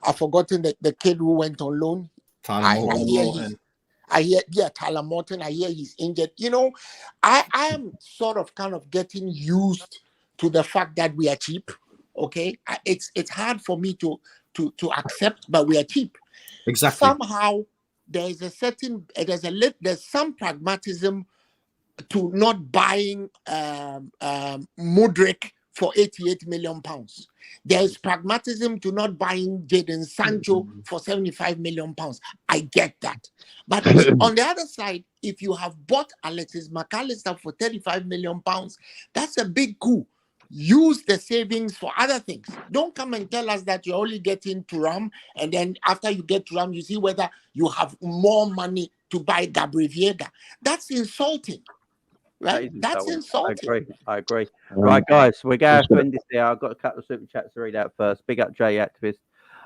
I've forgotten the kid who went on loan. Tyler Morton. I hear he's injured. I am sort of kind of getting used to the fact that we are cheap. Okay, it's hard for me to accept, but we are cheap. Exactly. Somehow there's some pragmatism to not buying Mudryk for £88 million. There's pragmatism to not buying Jadon Sancho for £75 million. I get that, but on the other side, if you have bought Alexis McAllister for £35 million, that's a big coup. Use the savings for other things. Don't come and tell us that you're only getting Thuram, and then after you get Thuram, you see whether you have more money to buy Gabriel Vieira. That's insulting, right? That's insulting. I agree. Right, guys, we're going to end this there. I've got a couple of super chats to read out first. Big up Jay Activist.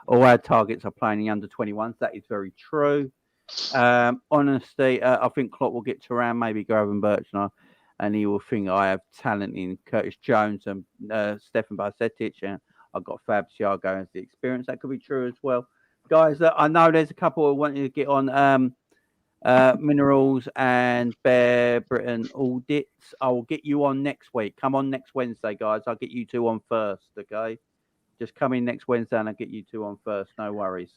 All our targets are playing the under 21s. That is very true. Honesty, I think Klopp will get Thuram, maybe Gravenberch. and he will think I have talent in Curtis Jones and Stefan Bajcetic, and I've got Fab, Thiago as the experience. That could be true as well. Guys, I know there's a couple who want you to get on Minerals and Bear Britain audits. I will get you on next week. Come on next Wednesday, guys. I'll get you two on first, okay? Just come in next Wednesday and I'll get you two on first. No worries.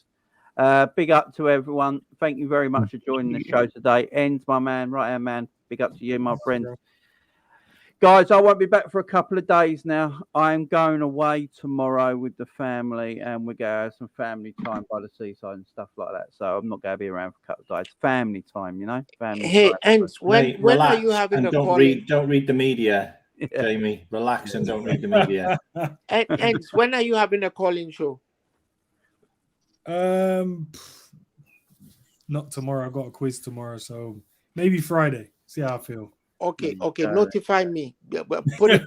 Big up to everyone. Thank you very much for joining the show today. Ends, my man, right hand man. Big up to you, my friend. Guys, I won't be back for a couple of days now. I am going away tomorrow with the family, and we're going to have some family time by the seaside and stuff like that. So I'm not going to be around for a couple of days. Family time, you know. Family Hey, time. and when are you having a don't call? read the media, Jamie. Relax and don't read the media. And when are you having a calling show? Not tomorrow. I've got a quiz tomorrow, so maybe Friday. See how I feel. Okay. Notify me. Put in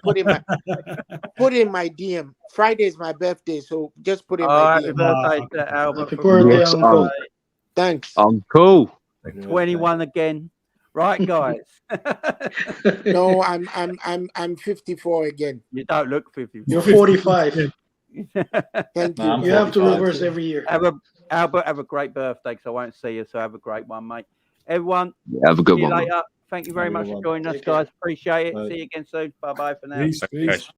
my DM. Friday is my birthday, so just put in my happy DM. birthday to Albert. Happy birthday, Yes, Uncle. Thanks. Uncle. 21 again. Right, guys. No, I'm 54 again. You don't look 54. You're 45. Thank you. You have to reverse every year. Albert, have a great birthday, because I won't see you, so have a great one, mate. Everyone, Have a good see you one. later. Thank you very much for joining us, guys. Appreciate it. See you again soon. Bye-bye for now. Peace.